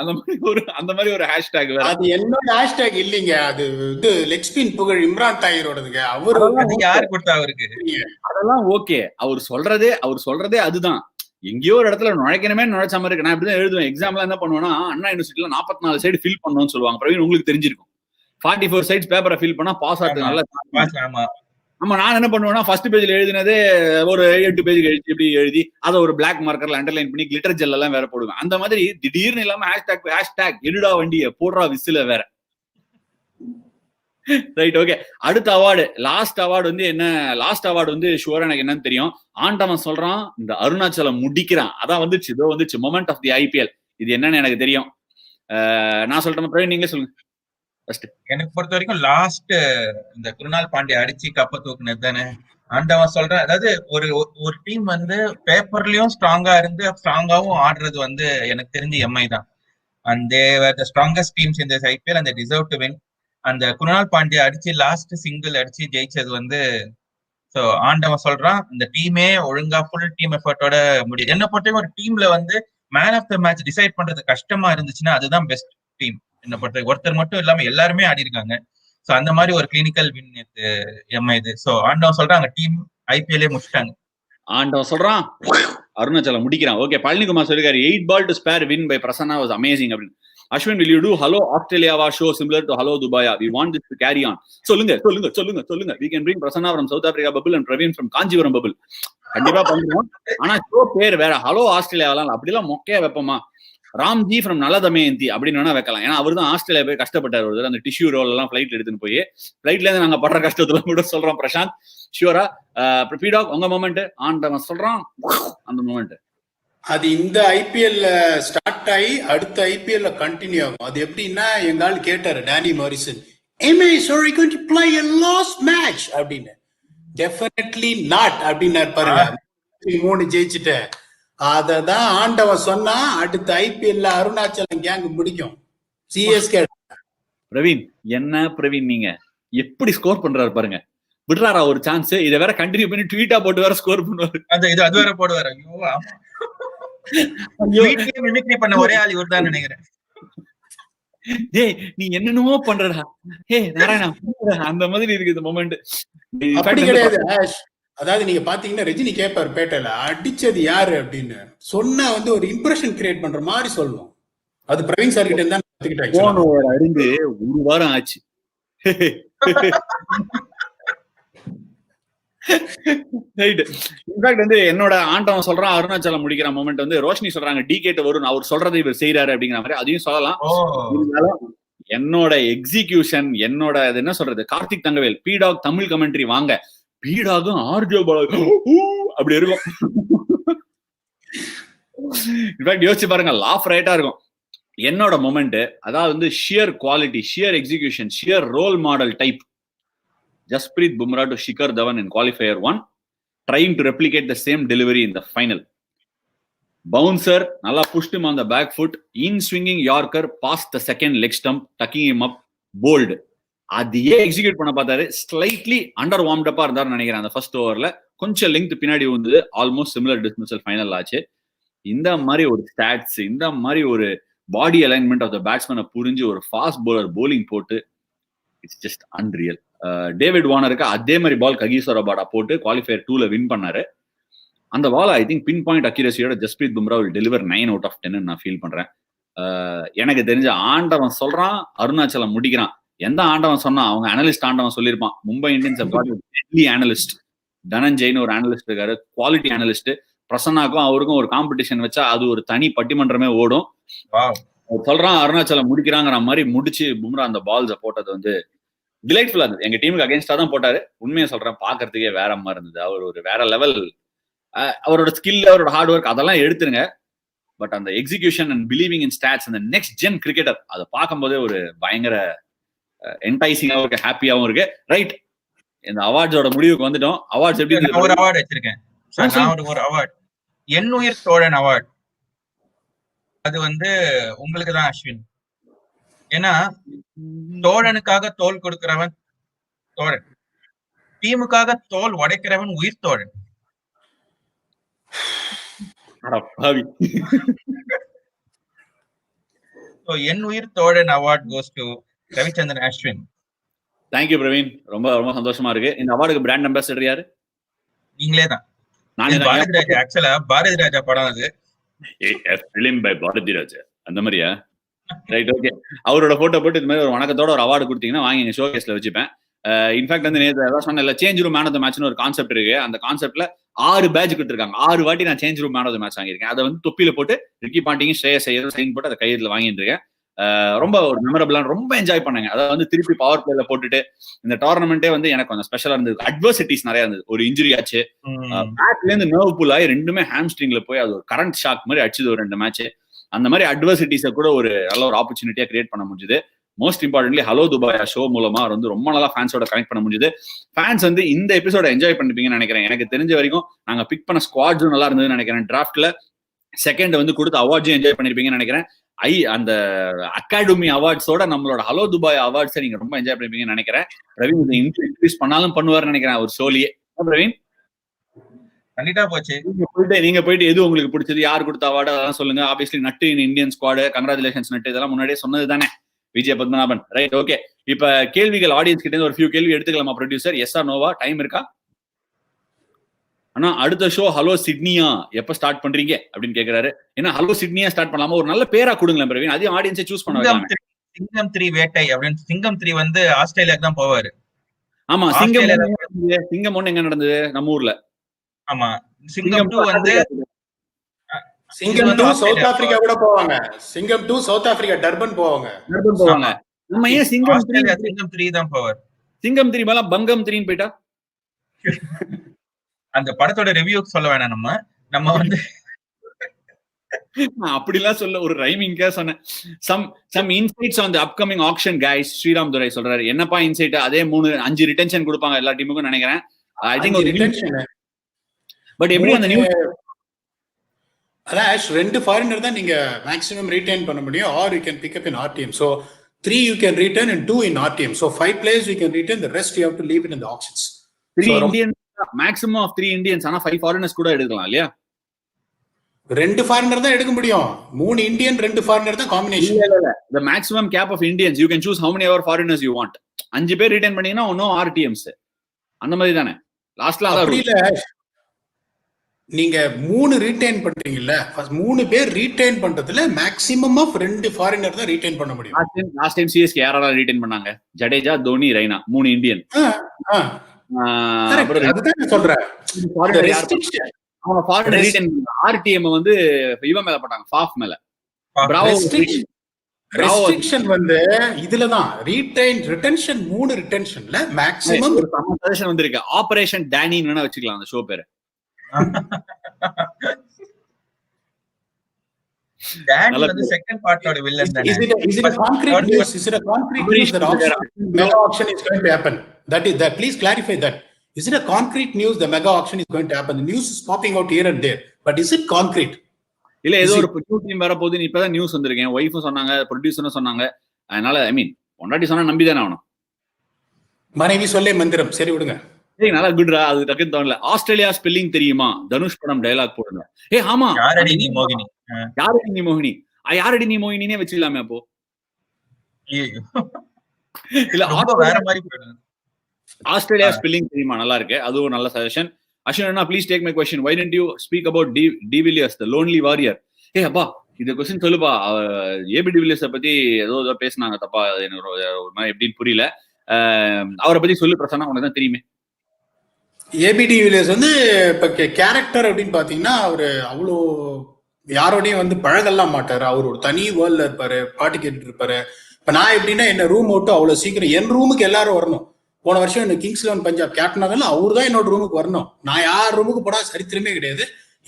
அந்த மாதிரி ஒரு ஹேஷ்டேக். அது என்னோட ஹேஷ்டேக் இல்லீங்க, அது இது லெக் ஸ்பின் புகழ் இம்ரான் தாயிரோடதுங்க. அவரு யாரு கொடுத்தா அவருக்கு? அதெல்லாம் ஓகே, அவர் சொல்றதே அதுதான். எங்கேயோ ஒரு இடத்துல நுழைக்கணுமே நுழைச்ச மாதிரி இருக்கு. நான் இப்படிதான் எழுதுவேன் எக்ஸாம்ல. என்ன பண்ணுவேன்னா, அண்ணா யூனிவர்சிட்டியில 44 சைடு ஃபில் பண்ணணும்னு சொல்லுவாங்க. பிரவீன் உங்களுக்கு தெரிஞ்சிருக்கும், 44 சைட்ஸ் பேப்பரை ஃபில் பண்ணா பாஸ் ஆகுது. நல்லா ஆமா, நான் என்ன பண்ணுவேன்னா ஃபர்ஸ்ட் பேஜ்ல எழுதினதே ஒரு 8 பேஜ் எழுதி இப்படி எழுதி அதை ஒரு பிளாக் மார்க்கர்ல அண்டர்லைன் பண்ணி கிளிட்டர் ஜெல் எல்லாம் வேற போடுவேன். அந்த மாதிரி திடீர்னு இல்லாம ஹேஷ்டாக் எடுடா வண்டியை போடுறா விசில வேற. Right, okay. அடுத்த அவார்டு, லாஸ்ட் அவார்டு வந்து என்ன? லாஸ்ட் அவார்டு வந்து ஷுவரா எனக்கு என்னன்னு தெரியும். ஆண்டவன் சொல்றான், இந்த அருணாச்சலம் முடிக்கிறான். அதான் வந்துச்சு, இதோ வந்துச்சு, மொமெண்ட் ஆஃப் தி ஐபிஎல். இது என்னன்னு எனக்கு தெரியும். நான் சொல்றேன், பிரவீன் நீங்களே சொல்லுங்க. எனக்கு பொறுத்த வரைக்கும் லாஸ்ட் இந்த குருணால் பாண்டியா அடிச்சு கப்ப தூக்குனது தானே ஆண்டவன் சொல்றேன். அதாவது ஒரு டீம் வந்து பேப்பர்லயும் ஸ்ட்ராங்கா இருந்து ஸ்ட்ராங்காவும் ஆடுறது வந்து எனக்கு தெரிஞ்சு எம்ஐ தான். அண்ட் த ஸ்ட்ராங்கஸ்ட் டீம்ஸ் இந்த ஐபிஎல் அந்த டிசர்வ் டு வின். அந்த குருணால் பாண்டியா அடிச்சு லாஸ்ட் சிங்கிள் அடிச்சு ஜெயிச்சது வந்து சோ ஆண்டவன் சொல்றான், இந்த டீமே ஒழுங்கா ஃபுல் டீம் எஃபர்ட்டோட முடியும். என்ன பொறுத்தவரைக்கும் ஒரு டீம்ல வந்து man of the match decide பண்றது கஷ்டமா இருந்துச்சுன்னா அதுதான் பெஸ்ட் டீம். என்ன பொறுத்த ஒருத்தர் மட்டும் இல்லாம எல்லாருமே ஆடி இருக்காங்க. சோ அந்த மாதிரி ஒரு கிளினிக்கல் வின் எம்ஐ இது. சோ ஆண்டவன் சொல்றாங்க டீம் ஐபிஎல்லே முடிச்சிட்டாங்க. ஆண்டவன் சொல்றான், அருணாச்சலம் முடிக்கிறான். ஓகே, பழனிக்குமார் சொல்லிருக்காரு 8 ball to spare win by Prasanna was amazing அப்படின்னு. Ashwin, will you do Hello Australia show similar to Hello DubaiAhh? We want this to carry on. சொல்லுங்க. We can bring Prasanna from South Africa bubble and Praveen from Kanjivaram bubble. கண்டிப்பா பண்ணுவோம். ஆனா ஷோ பேர் வேற, ஹலோ ஆஸ்திரேலியாவெல்லாம் அப்படிலாம் மொக்கையா வைப்போமா? ராம்ஜி ஃப்ரம் நல்லதமேந்தி அப்படின்னு வேணா வைக்கலாம். ஏன்னா அவர் தான் ஆஸ்திரேலியா போய் கஷ்டப்பட்டார். ஒரு அந்த டிஷ்யூ ரோல் எல்லாம் ஃபிளைட்ல எடுத்துன்னு போய் ஃபிளைட்ல இருந்து நாங்க படுற கஷ்டத்துல கூட சொல்றோம். பிரசாந்த் ஷியூரா பீடாக் உங்க மொமெண்ட் ஆண்டவன் சொல்றான் அந்த மொமெண்ட். அது இந்த ஐபிஎல் ஸ்டார்ட் ஆகி அடுத்த ஐபிஎல்ல கண்டினியூ ஆகும். அது எப்படின்னா எங்க ஆள் கேட்டாரு Danny Morrison, am I sorry going to play a lost match அப்படின்னு. டெஃபினெட்லி நாட் அப்படின்னாரு பாருங்க. 3 ஜெயிச்சுட்டேன். அததான் ஆண்டவன் சொன்னா அடுத்த ஐபிஎல்ல அருணாச்சலம் கேங் முடிக்கும். சிஎஸ்கே. பிரவீன் என்ன பிரவீன் நீங்க எப்படி ஸ்கோர் பண்றாரு பாருங்க. விடுறாரா ஒரு சான்ஸ்? இதை வேற கண்டினியூ பண்ணி ட்வீட்டா போட்டு வேற ஸ்கோர் பண்ணுவாரு. அது வேற போடுவாரு. மிமிக்ரி பண்ண ஒரே ஆள் இவர் தான் நினைக்கிறேன். டேய் நீ என்னென்னமோ பண்றடா, நாராயணா அந்த மாதிரி இருக்கு இந்த மொமெண்ட். அப்படி கிடையாது. அதாவது நீங்க பாத்தீங்கன்னா ரஜினி கேப்பார் பேட்டையில அடிச்சது யாரு அப்படின்னு சொன்னா வந்து ஒரு இம்ப்ரெஷன் கிரியேட் பண்ற மாதிரி சொல்லணும். அது பிரவீன் சார் கிட்ட இருந்தா கத்துக்கிட்டேன். அறிந்து 1 வாரம் ஆச்சு. இன்ஃபேக்ட் வந்து என்னோட ஆண்டவன் சொல்றான் அருணாச்சலம் முடிக்கிற மொமெண்ட் வந்து ரோஷினி சொல்றாங்க டிகேட் வரும், அவர் சொல்றதை இவர் செய்யறாரு அப்படிங்கிற மாதிரி அதையும் சொல்லலாம். என்னோட எக்ஸிகியூஷன், என்னோட என்ன சொல்றது, கார்த்திக் தங்கவேல் பீடாக் தமிழ் கமெண்ட்ரி வாங்க, பீடாகும் ஆர்ஜோ அப்படி இருக்கும். இன்ஃபேக்ட் யோசிச்சு பாருங்க, லாஃப் ரைட்டா இருக்கும். என்னோட மொமெண்ட் அதாவது வந்து sheer quality, sheer execution, sheer role model type. Jasprit Bumrah to Shikhar Dhawan in qualifier 1, trying to replicate the same delivery in the final. Bouncer nalla pushed him on the back foot, in swinging Yorker past the second leg stump, tucking him up, bowled. அதையே எக்ஸிக்யூட் பண்ண பார்த்தாரு. ஸ்லைட்லி அண்டர் வார்ம்ட் அப்பா இருந்தாரு நினைக்கிறேன் அந்த ஃபர்ஸ்ட் ஓவர்ல. கொஞ்சம் லெங்க் பின்னாடி வந்தது. ஆல்மோஸ்ட் சிமிலர் டிஸ்மிசல் ஃபைனல் ஆச்சு. இந்த மாதிரி ஒரு ஸ்டாட்ஸ், இந்த மாதிரி ஒரு பாடி அலைன்மெண்ட் ஆஃப் த பேட்ஸ்மேனை புரிஞ்சு ஒரு ஃபாஸ்ட் பவுலர் போலிங் போட்டு இட்ஸ் ஜஸ்ட் அன்ரியல். டேவிட் வார்னருக்கு அதே மாதிரி பால் ககிசோர் ரபாடா போட்டு குவாலிஃபயர் 2ல வின் பண்ணாரு. அந்த ball I think pinpoint அக்யூரசியோட Jasprit Bumrah will deliver 9 out of 10 நான் ஃபீல் பண்றேன். எனக்கு தெரிஞ்ச ஆண்டவன் சொல்றான் அருணாச்சலம் முடிக்கிறான். எந்த ஆண்டவன் சொன்னா? அவங்க அனலிஸ்ட் ஆண்டவன் சொல்லியிருப்பான். மும்பை இந்தியன்ஸ் டெட்லி அனலிஸ்ட் தனஞ்சய்னு ஒரு அனலிஸ்ட் இருக்காரு, குவாலிட்டி அனலிஸ்ட். பிரசன்னாக்கும் அவருக்கும் ஒரு காம்படிஷன் வச்சா அது ஒரு தனி பட்டிமன்றமே ஓடும். சொல்றான் அருணாச்சலம் முடிக்கிறாங்கிற மாதிரி முடிச்சு பும்ரா அந்த பால்ஸை போட்டது வந்து டிலைட்ஃபுல்லா இருந்தது. எங்க டீமுக்கு அகைன்ஸ்டா தான் போட்டாரு. உண்மையை சொல்றேன், பாக்குறதுக்கே வேற மாதிரி இருந்தது. அவர் ஒரு வேற லெவல். அவரோட ஸ்கில், அவரோட ஹார்ட் ஒர்க் அதெல்லாம் எடுத்துருங்க. பட் அந்த execution and believing in stats, அந்த நெக்ஸ்ட் ஜென் கிரிக்கெட்டர், அதை பார்க்கும் போதே ஒரு பயங்கர என்டைசிங்காவும் இருக்கு, ஹாப்பியாவும் இருக்கு. ரைட், இந்த அவார்ட்ஸோட முடிவுக்கு வந்துட்டோம். அவார்ட்ஸ் எப்படி? ஒரு அவார்டு வச்சிருக்கேன். ஒரு அவார்ட், எண்ணுயிர் தோழன் அவார்ட். அது வந்து உங்களுக்கு தான் அஸ்வின். ஏன்னா தோழனுக்காக தோல் கொடுக்கிறவன் தோழன், டீமுக்காக தோல் உடைக்கிறவன் உயிர் தோழன். என் உயிர் தோழன் award goes to Ravichandran Ashwin. Thank you Praveen, ரொம்ப ரொம்ப சந்தோஷமா இருக்கு. இந்த அவார்டுக்கு பிராண்ட் அம்பாசிடர் யாரு? நீங்களே தான். பாரதி ராஜா, ஆக்சுவலா பாரதி ராஜா படம் அது. ஃபிலிம் பை பாரதி ராஜா அந்த மாதிரியா? Right, okay. அவரோட போட்டோ போட்டு இந்த மாதிரி ஒரு வணக்கத்தோட ஒரு அவார்டு கொடுத்தீங்கன்னா வாங்கி எங்க ஷோகேஸ்ல வச்சுப்பேன். இன்ஃபேக்ட் வந்து நேற்று அதான் சொன்னேன், change room man of the மேட்ச்னு ஒரு கான்செப்ட் இருக்கு. அந்த கான்செப்ட்ல 6 பேட்ச் கொடுத்துருக்காங்க. 6 வாட்டி நான் change room man of the match வாங்கியிருக்கேன். அதை வந்து தொப்பியில போட்டு ரிக்கி பாண்டிங்கும் ஸ்ரேயஸ் ஐயரும் சைன் போட்டு அதை கையில் வாங்கிட்டு இருக்கேன். ரொம்ப ஒரு மெமரபிளான, ரொம்ப என்ஜாய் பண்ணாங்க. அதாவது வந்து திருப்பி பவர் பிளேல போட்டுட்டு இந்த டோர்னமெண்ட்டே வந்து எனக்கு கொஞ்சம் ஸ்பெஷலா இருந்தது. அட்வர்சிட்டிஸ் நிறைய இருந்தது. ஒரு இன்ஜுரி ஆச்சு, பேட்ல இருந்து நர்வ் புல் ஆகி ரெண்டுமே ஹாம்ஸ்ட்ரிங்ல போய் அது ஒரு கரண்ட் ஷாக் மாதிரி அடிச்சது ஒரு 2 மேட்ச். அந்த மாதிரி அட்வர்சிட்டிஸை கூட ஒரு நல்ல ஒரு ஆப்பர்ச்சுனிட்டியா கிரியேட் பண்ண முடிஞ்சது. மோஸ்ட் இம்பார்ட்டன்ட்லி ஹலோ துபாயா ஷோ மூலமா வந்து ரொம்ப நல்லா ஃபேன்ஸோட கனெக்ட் பண்ண முடிஞ்சது. ஃபேன்ஸ் வந்து இந்த எபிசோட என்ஜாய் பண்ணிருப்பீங்கன்னு நினைக்கிறேன். எனக்கு தெரிஞ்ச வரைக்கும் நாங்க பிக் பண்ண ஸ்குவாட்ஸும் நல்லா இருந்ததுன்னு நினைக்கிறேன். டிராஃப்ட்ல செகண்ட் வந்து கொடுத்த அவார்ட்ஸும் என்ஜாய் பண்ணிருப்பீங்கன்னு நினைக்கிறேன். அந்த அகாடமி அவார்ட்ஸோட நம்மளோட ஹலோ துபாய் அவார்ட்ஸை நீங்க ரொம்ப என்ஜாய் பண்ணிருப்பீங்கன்னு நினைக்கிறேன். பிரவீன் இதை இன்க்ரீஸ் பண்ணாலும் பண்ணுவார்னு நினைக்கிறேன் ஒரு ஷோலியே. பிரவீன் கண்டிப்பா போச்சு. நீங்க போயிட்டு எது உங்களுக்கு பிடிச்சது, யார் கொடுத்த அவார்டு அதெல்லாம் சொல்லுங்க. ஆப்வியஸ்லி நட்டு இன் இந்தியன் ஸ்குவாடு, கங்க்ராச்சுலேஷன்ஸ் நட்டு, இதெல்லாம் முன்னாடியே சொன்னது தானே விஜய் பத்மநாபன், ரைட்? ஓகே, இப்ப கேள்விகள் ஆடியன்ஸ் கிட்ட ஒரு ஃபியூ கேள்வி எடுத்துக்கலாமா ப்ரொடியூசர்? எஸ் ஆர் நோவா? டைம் இருக்கா? ஆனா அடுத்த ஷோ ஹலோ சிட்னியா எப்ப ஸ்டார்ட் பண்றீங்க அப்படின்னு கேக்குறாரு. ஏன்னா ஹலோ சிட்னியா ஸ்டார்ட் பண்ணலாமா? ஒரு நல்ல பேரா கொடுங்களேன் பிரவீன், அதையும் ஆடியன்ஸை சூஸ் பண்ணுவாங்க. சிங்கம் 3 வேட்டை அப்படின்னு. சிங்கம் 3 வந்து ஆஸ்திரேலியாக்கு தான் போவாரு. ஆமா, சிங்கம் 1 எங்க நடந்தது? நம்ம ஊர்ல. ஆமா, சிங்கம் 2 வந்து சிங்கம் 2 சவுத் ஆப்பிரிக்கா கூட போவாங்க. சிங்கம் 2 சவுத் ஆப்பிரிக்கா டர்பன் போவாங்க. நம்ம ஏன் சிங்கம் 3 தான் போவார்? சிங்கம் 3 மேல பங்கம் 3 போயிட்டா அந்த படத்தோட ரிவ்யூ சொல்ல வேணாம். நம்ம வந்து அப்படிலாம் சொல்ல, ஒரு ரைமிங்கா சொன்னேன். Some insights on the upcoming action guys. Sriram Durai சொல்றாரு. என்னப்பா இன்சைட்? அதே 5 ரிட்டென்ஷன் கொடுப்பாங்க எல்லா டீமுக்கும் நினைக்கிறேன். ஐ திங்க் ஒரு ரிட்டென்ஷன். பட் எப்படி அந்த நியூஸ் அதான் 2 ஃபாரினர் தான் நீங்க மேக்ஸிமம் ரீடைன் பண்ண முடியும், or you can pick up in RTM. So 3 you can retain and 2 in RTM. So 5 players you can retain, the rest you have to leave it in the auctions. 3 Indians, maximum of 3 Indians. ஆனா 5 foreigners கூட எடுக்கலாம் இல்லையா? 2 ஃபாரினர் தான் எடுக்க முடியும். 3 இந்தியன் 2 ஃபாரினர் தான் காம்பினேஷன். இல்ல, the maximum cap of Indians you can choose how many ever foreigners you want. 5 பேர் ரிட்டைன் பண்ணீங்கன்னா no RTMs. அந்த மாதிரி தானே லாஸ்ட்ல? அப்படி இல்ல, நீங்க 3 ரீடைன் பண்றீங்கல்ல, 3 பேர் ரீடைன் பண்றதுல மேக்ஸிமம் ஆஃப் 2 ஃபாரினர் தான் ரீடைன் பண்ண முடியும். லாஸ்ட் டைம் CSK யாரால ரீடைன் பண்ணாங்க? ஜடேஜா, தோனி, ரெய்னா, 3 இந்தியன். அதுதான் சொல்றேன். அவங்க ஃபாரினர் ரீடைன் RTM வந்து இவன் மேல போட்டாங்க, ஃபாஃப் மேல. ரெஸ்ட்ரிக்ஷன் வந்து இதுலதான் ரிட்டென்ஷன் 3 ரிட்டென்ஷன்ல மேக்ஸிமம் ஒரு சஜஷன் வந்திருக்கு. ஆபரேஷன் டேனின்னு வச்சுக்கலாம் அந்த ஷோ பேரு. டேனி வந்து செகண்ட் பார்ட்டோட வில்லன் தானே. Is it a concrete news? Is it a concrete news that mega auction is going to happen? That please clarify that. Is it a concrete news the mega auction is going to happen? The news is popping out here and there, but is it concrete? இல்ல, ஏதோ ஒரு புது டீம் வர போகுது. இப்பதான் நியூஸ் வந்திருக்கேன். ஒய்ஃபும் சொன்னாங்க, ப்ரொடியூசரும் சொன்னாங்க. அதனால ஐ மீன் பொண்டாட்டி சொன்னா நம்பிதானே ஆகணும். மனைவி சொல்லே மந்திரம். சரி விடுங்க. நல்லா குட்ரா, அது டக்குன்னு தோணல. ஆஸ்திரேலியா ஸ்பெல்லிங் தெரியுமா? தனுஷ் படம் டயலாக் போடுங்க. ஆமா, யாரடி நீ மோகினி, யாரடி நீ மோகினி, யாரடி நீ மோகினினே வச்சுக்கலாமே அப்போ. இல்ல, வேற மாதிரி போயிடுது. ஆஸ்திரேலியா ஸ்பெல்லிங் தெரியுமா? நல்லா இருக்கு, அதுவும் நல்ல suggestion. Ashwin, please take my question. Why don't you speak about de Villiers, the lonely warrior? அப்பா, இந்த கொஸ்டின் சொல்லுப்பா. ஏபி டிவிலியர்ஸை பத்தி ஏதோ பேசினாங்க தப்பா, எனக்கு ஒரு மாதிரி எப்படின்னு புரியல. அவரை பத்தி சொல்லு பிரசன்னா, உனக்கு தான் தெரியுமே. ஏபி டிவிலியர்ஸ் வந்து இப்ப கேரக்டர் அப்படின்னு பாத்தீங்கன்னா, அவரு அவ்வளோ யாரோடையும் வந்து பழகலாம் மாட்டாரு. அவர் ஒரு தனி வேர்ல்ட்ல இருப்பாரு, பாட்டு கேட்டுட்டு இருப்பாரு. இப்ப நான் எப்படின்னா, என்ன ரூம் விட்டு அவ்வளவு சீக்கிரம் என் ரூமுக்கு எல்லாரும் வரணும். போன வருஷம் என்ன கிங்ஸ் 11 பஞ்சாப் கேப்டனாக அவரு தான் என்னோட ரூமுக்கு வரணும். நான் யார் ரூமுக்கு போனா சரித்திரமே கிடையாது.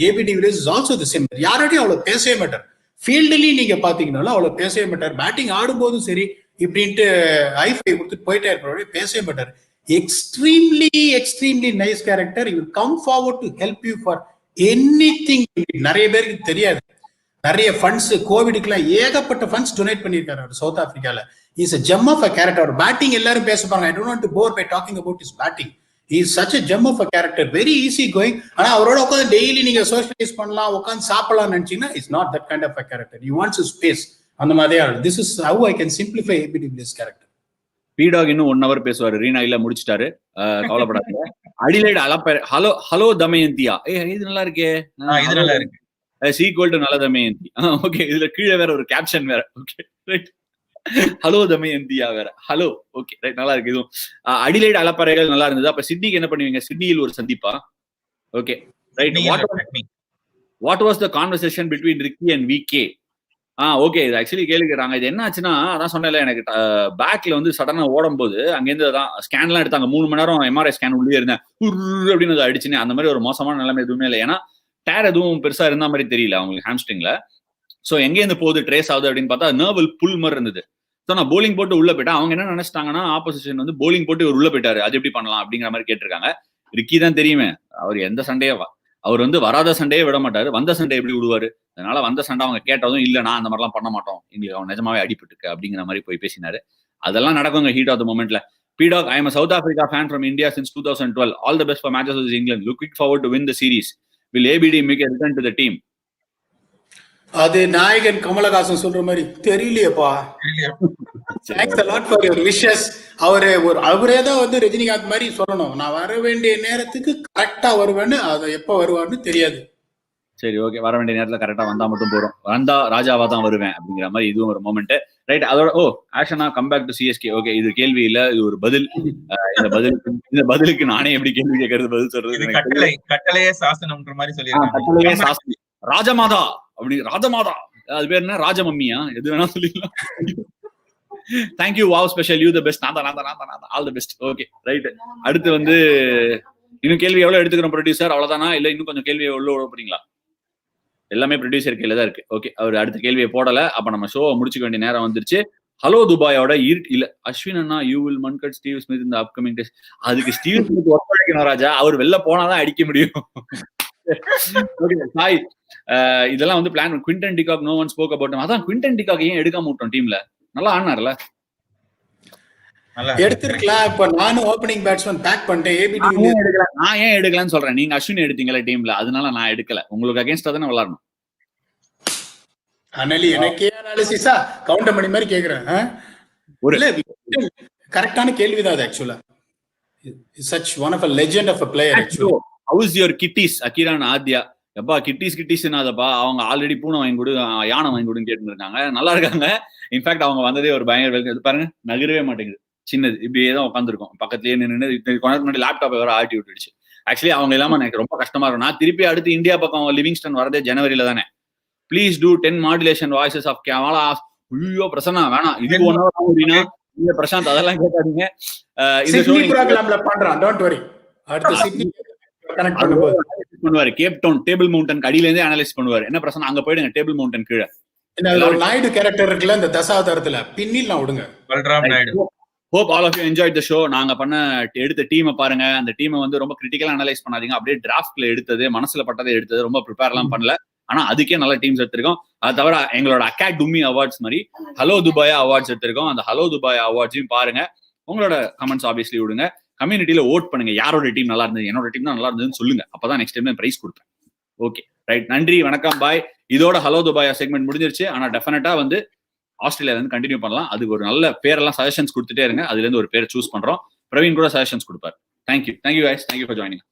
AB de Villiers is also the same. யாரோடையும் அவ்வளவு பேசவே மாட்டார். ஃபீல்டுலயும் நீங்க பாத்தீங்கன்னாலும் அவ்வளவு பேசவே மாட்டார். பேட்டிங் ஆடும்போதும் சரி இப்படின்ட்டு ஐஃபை கொடுத்துட்டு போயிட்டே இருப்பாரு, பேசவே மாட்டார். Extremely nice character. He will come forward to help you for anything. நிறைய பேருக்கு தெரியாது. நிறைய ஃபண்ட்ஸ் கோவிடுக்குலாம் ஏகப்பட்ட ஃபண்ட்ஸ் டொனேட் பண்ணியிருக்காரு அவர் சவுத் ஆப்பிரிக்கால. Is a gem of a character. Batting எல்லாரும் பேசுவாங்க. I don't want to bore by talking about his batting. He is such a gem of a character, very easy going. ஆனா அவரோட உட்காந்து டெய்லி நீங்க சோஷியலைஸ் பண்ணலாம், உட்காந்து சாப்பிடலாம் நினைச்சீங்கன்னா is not that kind of a character. He wants his space. அந்த மாதிரியா. This is how I can simplify AB de Villiers character. பீடாக் இன்னும் 1 hour பேசுவாரு. ரீனா இல்ல முடிச்சிட்டாரு, கவலைப்படாதீங்க. அடிலைட் அலப்பேர். ஹலோ தமயந்தியா. இது நல்லா இருக்கே. இது நல்லா இருக்கு. சீக்வல் டு நல்ல தமயந்தி. ஓகே, இதுல கீழே வேற ஒரு கேப்ஷன் வேற. Okay, right. ஹலோ தமயந்தியா வேற ஹலோ. ஓகே ரைட், நல்லா இருக்கு. இதுவும் அடிலைட் அலப்பறைகள் நல்லா இருந்தது. அப்ப சிட்னிக்கு என்ன பண்ணுவீங்க? சிட்னியில் ஒரு சந்திப்பா? Okay right. What was the conversation between Ricky and VK? Okay. இது ஆக்சுவலி கேள்வி கேட்டாங்க. இது என்ன ஆச்சுன்னா, அதான் சொன்னேன்ல, எனக்கு பேக்ல வந்து சடனா ஓடும் போது அங்கேருந்து ஸ்கேன் எல்லாம் எடுத்தாங்க. 3 மணி நேரம் எம்ஆர்ஐ ஸ்கேன் உள்ளே இருந்தேன். அப்படின்னு அடிச்சுன்னு அந்த மாதிரி ஒரு மோசமான நிலைமை எதுவுமே இல்லை. ஏன்னா டேர் எதுவும் பெருசா இருந்த மாதிரி தெரியல அவங்களுக்கு ஹாம்ஸ்ட்ரிங்ல. சோ எங்கேருந்து போகுது ட்ரேஸ் ஆகுது அப்படின்னு பார்த்தா நர்வல் புல் மாதிரி இருந்தது. ஸோ நான் போலிங் போட்டு உள்ள போயிட்டேன். அவங்க என்ன நினைச்சிட்டாங்கன்னா, ஆப்போசிஷன் வந்து போலிங் போட்டு இவர் உள்ள போயிட்டாரு, அது எப்படி பண்ணலாம் அப்படிங்கிற மாதிரி கேட்டிருக்காங்க. ரிக்கி தான் தெரியுமே, அவர் எந்த சண்டையே அவர் வந்து வராத சண்டையே விட மாட்டாரு, வந்த சண்டை எப்படி விடுவாரு. அதனால வந்த சண்டை அவங்க கேட்டதும் இல்ல, நான் அந்த மாதிரிலாம் பண்ண மாட்டோம், எங்களுக்கு அவன் நிஜமாவே அடிபட்டுருக்கு அப்படிங்கிற மாதிரி போய் பேசினாரு. அதெல்லாம் நடக்குங்க ஹீட் ஆஃப் த மொமெண்ட்ல. P-Dog, I am a South Africa fan from India since 2012. All the best for matches with England. Looking forward to win the series. Will ABD make a return to the team? அது நாயகன் கமலஹாசன் சொல்ற மாதிரி தெரியலையேப்பா. Thanks a lot for your wishes. அவரே தான் வந்து ரஜினிகாந்த் மாதிரி சொல்லணும், நான் வர வேண்டிய நேரத்துக்கு கரெக்டா வருவேன்னு. அது எப்ப வருவான்னு தெரியாது. சரி ஓகே, வர வேண்டிய நேரத்துல கரெக்டா வந்தா மட்டும் போறோம், வந்தா ராஜாவா தான் வருவேன் அப்படிங்கிற மாதிரி இதுவும் ஒரு மொமெண்ட். ரைட். அதோட ஆக்ஷனா கம்பேக் டு சிஎஸ்கே. ஓகே, இது கேள்வி இல்ல, இது ஒரு பதில். இந்த பதிலுக்கு நானே எப்படி கேள்வி கேட்கறது, பதில் சொல்றது. கட்டளையே சாசனம்ன்ற மாதிரி சொல்லிருக்காங்க. ராஜமாதா அப்படி, ராஜமாதா அது பேர் என்ன, ராஜமம்மியா, எது வேணா சொல்லிக்கலாம். Thank you, wow special, you the best, all the best. Okay right. அடுத்து வந்து இன்னும் கேள்வி எவ்வளவு எடுத்துக்கிறோம் ப்ரொடியூசர்? அவ்வளவுதானா, இல்ல இன்னும் கொஞ்சம் கேள்வி எவ்வளவு போறீங்களா? எல்லாமே ப்ரொடியூசர் கையில தான் இருக்கு. ஓகே, அவர் அடுத்த கேள்வியை போடல. அப்ப நம்ம ஷோ முடிச்சுக்க வேண்டிய நேரம் வந்துருச்சு. ஹலோ துபாயோட இல்ல அஸ்வின் அண்ணா, you will mankad Steve Smith இந்த அப்கமிங் டேஸ். அதுக்கு ஸ்டீவ் ஸ்மித் ஒர்க் பண்ணிக்கணும் ராஜா, அவர் வெளில போனாதான் அடிக்க முடியும். சாய், இதெல்லாம் வந்து plan. Quinton de Kock, no one spoke about. அதான் குவிண்டன் டிகாக் ஏன் எடுக்காம விட்டோம் டீம்ல? நல்லா ஆடினார்ல, எடுத்துருக்கலாம். இப்ப நானும் ஓப்பனிங் பேட்ஸ்மேன் பேக் பண்ணிட்டேன். நான் ஏன் எடுக்கலன்னு சொல்றேன். நீங்க அஸ்வின் எடுத்தீங்களா டீம்ல, அதனால நான் எடுக்கல. உங்களுக்கு அகைன்ஸ்டா தானே விளையாடணும். அனலி எனக்கே அனாலிசிஸா கவுண்டர் மணி மாதிரி கேக்குறேன். ஒரு கரெக்டான கேள்விதான் அது. ஆக்சுவலா such one of a legend of a player actually. How is your kitties, Akira and Adya? எப்பா கிட்டிஸ்னா அதப்பா, அவங்க ஆல்ரெடி பூனை வாங்கி கொடு, யானை வாங்கி கொடுன்னு கேட்டு இருக்காங்க. நல்லா இருக்காங்க. இன்ஃபேக்ட் அவங்க வந்ததே ஒரு பயங்கர வெல்கம். பாருங்க, நகரவே மாட்டேங்குது, சின்னது இப்படியே தான் உட்காந்துருக்கும். பக்கத்துலயே நின்று கொஞ்ச முன்னாடி லேப்டாப் வேற ஆட்டி விட்டுடுச்சு. ஆக்சுவலி அவங்க இல்லாம எனக்கு ரொம்ப கஷ்டமா இருக்கும். நான் திருப்பி அடுத்து இந்தியா பக்கம் லிவிங்ஸ்டன் வரதே ஜனவரியில தானே. Please do 10 modulation voices of கேமலா. ஐயோ பிரசன்னா வேணாம், இது 1 hour அப்படின்னா இல்ல பிரசாந்த் அதெல்லாம் கேட்காதீங்க. இந்த ஷோ ப்ரோகிராம்ல பண்றான், டோன்ட் வரி. அடுத்து சிட்னி கனெக்ட் பண்ணுவாரு. கேப் டவுன் டேபிள் மவுண்டன் அடியில இருந்து அனலைஸ் பண்ணுவாரு. என்ன பிரசன்னா, அங்க போயிடுங்க டேபிள் மவுண்டன் கீழே. நாயுடு கேரக்டர் இருக்குல்ல இந்த தசாவதாரத்துல, பின்னில் விடுங்க. Balram Naidu. Hope all of you enjoyed the show. நாங்க எடுத்த டீமை பாருங்க. அந்த டீமை வந்து ரொம்ப கிரிட்டிக்கலா அனலைஸ் பண்ணாதீங்க. அப்படியே டிராஃப்ட்ல எடுத்தது, மனசுல பட்டதை எடுத்தது, ரொம்ப ப்ரிப்பேர் எல்லாம் பண்ணல. ஆனா அதுக்கே நல்ல டீம்ஸ் எடுத்திருக்கோம். அது தவிர எங்களோட அகாடமி அவார்ட்ஸ் மாதிரி ஹலோ துபாயா அவார்ட்ஸ் எடுத்திருக்கோம். அந்த ஹலோ துபாயா அவார்ட்ஸையும் பாருங்க. உங்களோட கமெண்ட்ஸ் ஆப்வியஸ்லி விடுங்க. கம்யூனிட்டியில ஓட் பண்ணுங்க, யாரோட டீம் நல்லா இருந்தது, என்னோட டீம் தான் நல்லா இருந்ததுன்னு சொல்லுங்க. அப்பதான் நெக்ஸ்ட் டைம் பிரைஸ் கொடுப்பேன். ஓகே ரைட், நன்றி, வணக்கம், பாய். இதோட ஹலோ துபாயா செக்மெண்ட் முடிஞ்சிருச்சு. ஆனா டெஃபினட்டா வந்து ஆஸ்திரேலியா வந்து கண்டினியூ பண்ணலாம். அதுக்கு ஒரு நல்ல பேரெல்லாம் சஜஷன்ஸ் கொடுத்துட்டே இருங்க. அதுல இருந்து ஒரு பேரை சூஸ் பண்றோம். பிரவீன் கூட சஜஷன்ஸ் கொடுப்பாரு. Thank you guys, thank you for joining.